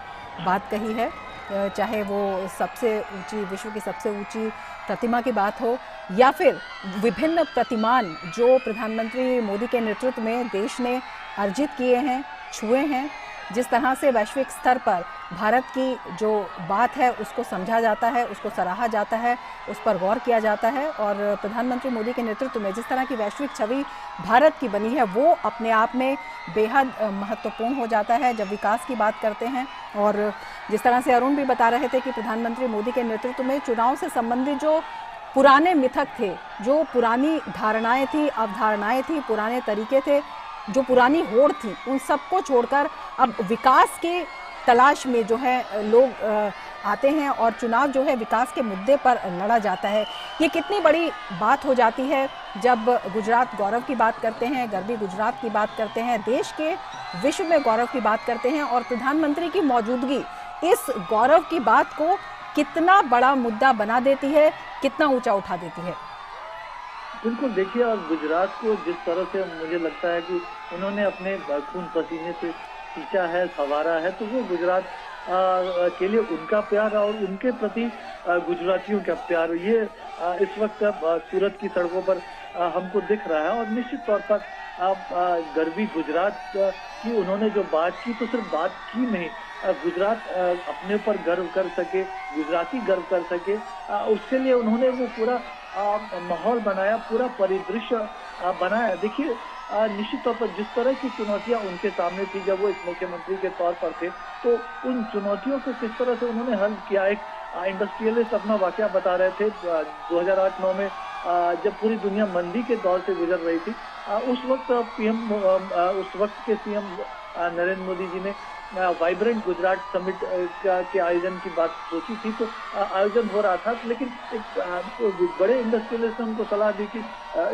बात कही है, चाहे वो सबसे ऊंची, विश्व की सबसे ऊंची प्रतिमा की बात हो, या फिर विभिन्न प्रतिमान जो प्रधानमंत्री मोदी के नेतृत्व में देश ने अर्जित किए हैं, छुए हैं, जिस तरह से वैश्विक स्तर पर भारत की जो बात है उसको समझा जाता है, उसको सराहा जाता है, उस पर गौर किया जाता है, और प्रधानमंत्री मोदी के नेतृत्व में जिस तरह की वैश्विक छवि भारत की बनी है वो अपने आप में बेहद महत्वपूर्ण हो जाता है जब विकास की बात करते हैं। और जिस तरह से अरुण भी बता रहे थे कि प्रधानमंत्री मोदी के नेतृत्व में चुनाव से संबंधित जो पुराने मिथक थे, जो पुरानी धारणाएं थी, अवधारणाएं थी, पुराने तरीके थे, जो पुरानी होड़ थी, उन सबको छोड़कर अब विकास के तलाश में जो है लोग आते हैं और चुनाव जो है विकास के मुद्दे पर लड़ा जाता है। ये कितनी बड़ी बात हो जाती है जब गुजरात गौरव की बात करते हैं, गरबी गुजरात की बात करते हैं, देश के विश्व में गौरव की बात करते हैं, और प्रधानमंत्री की मौजूदगी इस गौरव की बात को कितना बड़ा मुद्दा बना देती है, कितना ऊंचा उठा देती है। बिल्कुल, देखिए, और गुजरात को जिस तरह से मुझे लगता है कि उन्होंने अपने खून पसीने से सींचा है, संवारा है, तो वो गुजरात के लिए उनका प्यार और उनके प्रति गुजरातियों का प्यार ये इस वक्त सूरत की सड़कों पर हमको दिख रहा है। और निश्चित तौर पर गरबी गुजरात की उन्होंने जो बात की, तो सिर्फ बात की नहीं, गुजरात अपने ऊपर गर्व कर सके, गुजराती गर्व कर सके, उसके लिए उन्होंने वो पूरा माहौल बनाया, पूरा परिदृश्य बनाया। देखिए, निश्चित तौर पर जिस तरह की चुनौतियां उनके सामने थी जब वो इस मुख्यमंत्री के तौर पर थे, तो उन चुनौतियों को किस तरह से उन्होंने हल किया। एक इंडस्ट्रियलिस्ट अपना वाकया बता रहे थे 2008-9 में, जब पूरी दुनिया मंदी के दौर से गुजर रही थी, उस वक्त के सीएम नरेंद्र मोदी जी ने वाइब्रेंट गुजरात समिट के आयोजन की बात सोची थी, तो आयोजन हो रहा था, लेकिन एक बड़े इंडस्ट्रियलिस्ट ने उनको सलाह दी कि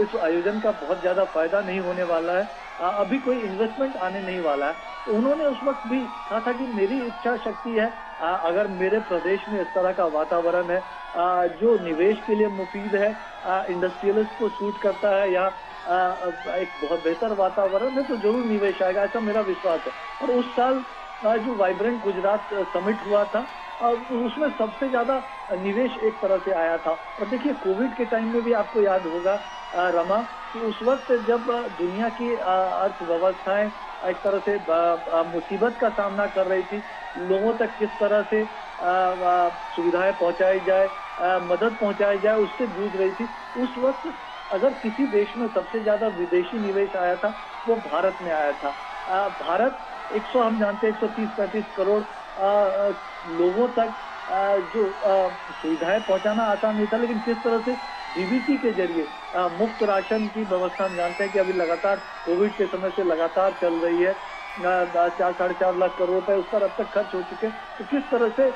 इस आयोजन का बहुत ज्यादा फायदा नहीं होने वाला है, अभी कोई इन्वेस्टमेंट आने नहीं वाला है। तो उन्होंने उस वक्त भी कहा था कि मेरी इच्छा शक्ति है, अगर मेरे प्रदेश में इस तरह का वातावरण है जो निवेश के लिए मुफीद है, इंडस्ट्रियलिस्ट को सूट करता है, या एक बहुत बेहतर वातावरण है, तो जरूर निवेश आएगा, ऐसा मेरा विश्वास है। और उस साल जो वाइब्रेंट गुजरात समिट हुआ था, उसमें सबसे ज्यादा निवेश एक तरह से आया था। और देखिए, कोविड के टाइम में भी आपको याद होगा रमा, कि उस वक्त जब दुनिया की अर्थव्यवस्थाएं एक तरह से मुसीबत का सामना कर रही थी, लोगों तक किस तरह से सुविधाएं पहुंचाई जाए, मदद पहुंचाई जाए, उससे जूझ रही थी। उस वक्त अगर किसी देश में सबसे ज्यादा विदेशी निवेश आया था, वो भारत में आया था। भारत हम जानते हैं 130-135 करोड़ लोगों तक जो सुविधाएं पहुंचाना आसान नहीं था, लेकिन किस तरह से डीबीटी के जरिए मुफ्त राशन की व्यवस्था हम जानते हैं कि अभी लगातार कोविड के समय से लगातार चल रही है। 4-4.5 लाख करोड़ रुपए उस पर अब तक खर्च हो चुके हैं। तो किस तरह से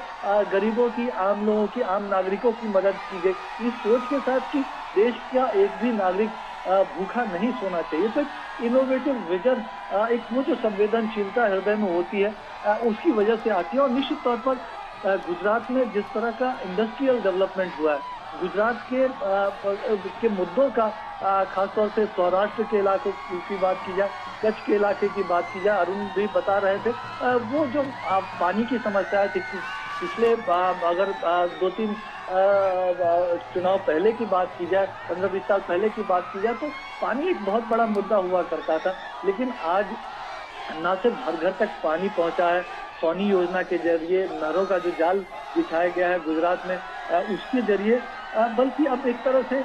गरीबों की, आम लोगों की, आम नागरिकों की मदद की गई, इस सोच के साथ कि देश का एक भी नागरिक भूखा नहीं सोना चाहिए। तो इनोवेटिव विजन, एक वो जो संवेदनशीलता हृदय में होती है, उसकी वजह से आती है। और निश्चित तौर पर गुजरात में जिस तरह का इंडस्ट्रियल डेवलपमेंट हुआ है, गुजरात के मुद्दों का, खासतौर से सौराष्ट्र के इलाकों की बात की जाए, कच्छ के इलाके की बात की जाए, अरुण भी बता रहे थे, वो जो पानी की समस्या थी, पिछले अगर 2-3 चुनाव पहले की बात की जाए, 15-20 साल पहले की बात की जाए, तो पानी एक बहुत बड़ा मुद्दा हुआ करता था। लेकिन आज न सिर्फ घर घर तक पानी पहुंचा है, सोनी योजना के जरिए नहरों का जो जाल बिछाया गया है गुजरात में, उसके जरिए, बल्कि अब एक तरह से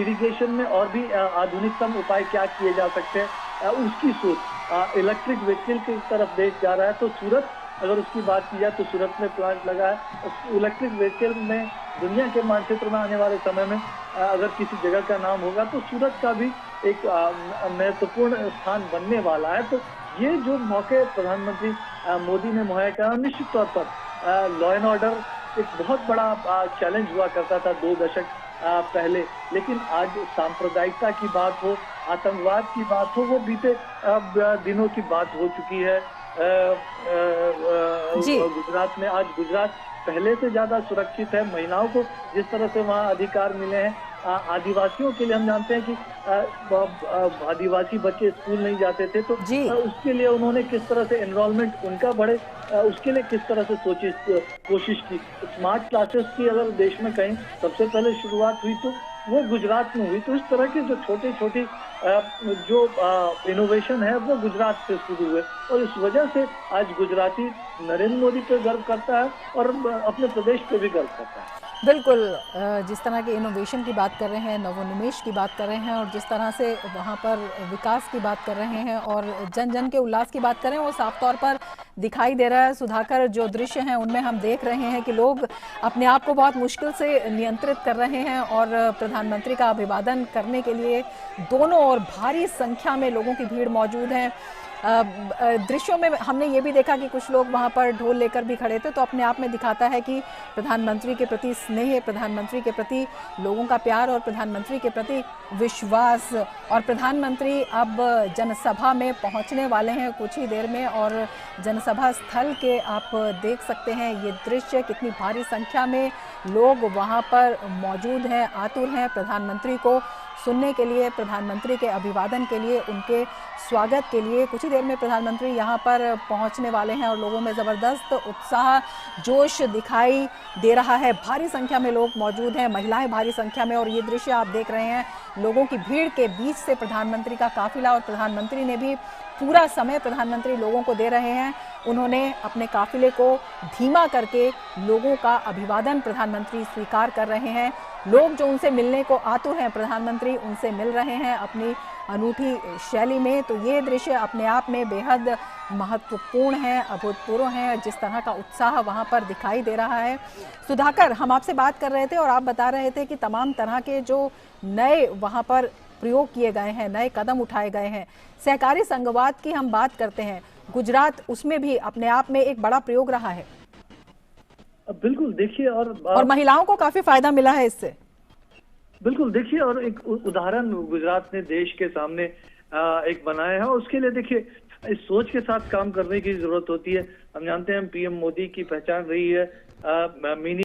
इरिगेशन में और भी आधुनिकतम उपाय क्या किए जा सकते हैं, उसकी सोच इलेक्ट्रिक व्हीकल की तरफ देश जा रहा है। तो सूरत अगर उसकी बात की जाए तो सूरत में प्लांट लगा है। इलेक्ट्रिक व्हीकल में दुनिया के मानचित्र में आने वाले समय में अगर किसी जगह का नाम होगा तो सूरत का भी एक महत्वपूर्ण स्थान बनने वाला है। तो ये जो मौके प्रधानमंत्री मोदी ने मुहैया कराया, निश्चित तौर पर लॉ एंड ऑर्डर एक बहुत बड़ा चैलेंज हुआ करता था 2 दशक पहले, लेकिन आज सांप्रदायिकता की बात हो, आतंकवाद की बात हो, वो बीते दिनों की बात हो चुकी है। गुजरात में आज गुजरात पहले से ज्यादा सुरक्षित है। महिलाओं को जिस तरह से वहाँ अधिकार मिले हैं, आदिवासियों के लिए हम जानते हैं कि आदिवासी बच्चे स्कूल नहीं जाते थे, तो उसके लिए उन्होंने किस तरह से एनरोलमेंट उनका बढ़े, उसके लिए किस तरह से कोशिश की। स्मार्ट क्लासेस की अगर देश में कहीं सबसे पहले शुरुआत हुई तो वो गुजरात में हुई। तो इस तरह के जो छोटे छोटे जो इनोवेशन है वो गुजरात से शुरू हुए, और इस वजह से आज गुजराती नरेंद्र मोदी पे गर्व करता है और अपने प्रदेश पे भी गर्व करता है। बिल्कुल, जिस तरह के इनोवेशन की बात कर रहे हैं, नवोन्मेष की बात कर रहे हैं, और जिस तरह से वहाँ पर विकास की बात कर रहे हैं और जन जन के उल्लास की बात कर रहे हैं, वो साफ तौर पर दिखाई दे रहा है। सुधाकर, जो दृश्य हैं उनमें हम देख रहे हैं कि लोग अपने आप को बहुत मुश्किल से नियंत्रित कर रहे हैं और प्रधानमंत्री का अभिवादन करने के लिए दोनों ओर भारी संख्या में लोगों की भीड़ मौजूद है। दृश्यों में हमने ये भी देखा कि कुछ लोग वहाँ पर ढोल लेकर भी खड़े थे, तो अपने आप में दिखाता है कि प्रधानमंत्री के प्रति स्नेह, प्रधानमंत्री के प्रति लोगों का प्यार और प्रधानमंत्री के प्रति विश्वास। और प्रधानमंत्री अब जनसभा में पहुँचने वाले हैं कुछ ही देर में, और जनसभा स्थल के आप देख सकते हैं ये दृश्य, कितनी भारी संख्या में लोग वहाँ पर मौजूद हैं, आतुर हैं प्रधानमंत्री को सुनने के लिए, प्रधानमंत्री के अभिवादन के लिए, उनके स्वागत के लिए। कुछ ही देर में प्रधानमंत्री यहाँ पर पहुँचने वाले हैं और लोगों में ज़बरदस्त उत्साह, जोश दिखाई दे रहा है। भारी संख्या में लोग मौजूद हैं, महिलाएं भारी संख्या में, और ये दृश्य आप देख रहे हैं लोगों की भीड़ के बीच से प्रधानमंत्री का काफिला, और प्रधानमंत्री ने भी पूरा समय प्रधानमंत्री लोगों को दे रहे हैं। उन्होंने अपने काफिले को धीमा करके लोगों का अभिवादन प्रधानमंत्री स्वीकार कर रहे हैं। लोग जो उनसे मिलने को आतुर हैं, प्रधानमंत्री उनसे मिल रहे हैं अपनी अनूठी शैली में। तो ये दृश्य अपने आप में बेहद महत्वपूर्ण है, अभूतपूर्व है, जिस तरह का उत्साह वहाँ पर दिखाई दे रहा है। सुधाकर, हम आपसे बात कर रहे थे और आप बता रहे थे कि तमाम तरह के जो नए वहाँ पर प्रयोग किए गए हैं, नए कदम उठाए गए हैं। सहकारी संघवाद की हम बात करते हैं, गुजरात उसमें भी अपने आप में एक बड़ा प्रयोग रहा है। बिल्कुल, देखिए, और महिलाओं को काफी फायदा मिला है इससे। बिल्कुल, देखिए, और एक उदाहरण गुजरात ने देश के सामने एक बनाया है, और उसके लिए देखिए इस सोच के साथ काम करने की जरूरत होती है। हम जानते हैं पीएम मोदी की पहचान रही है मिनी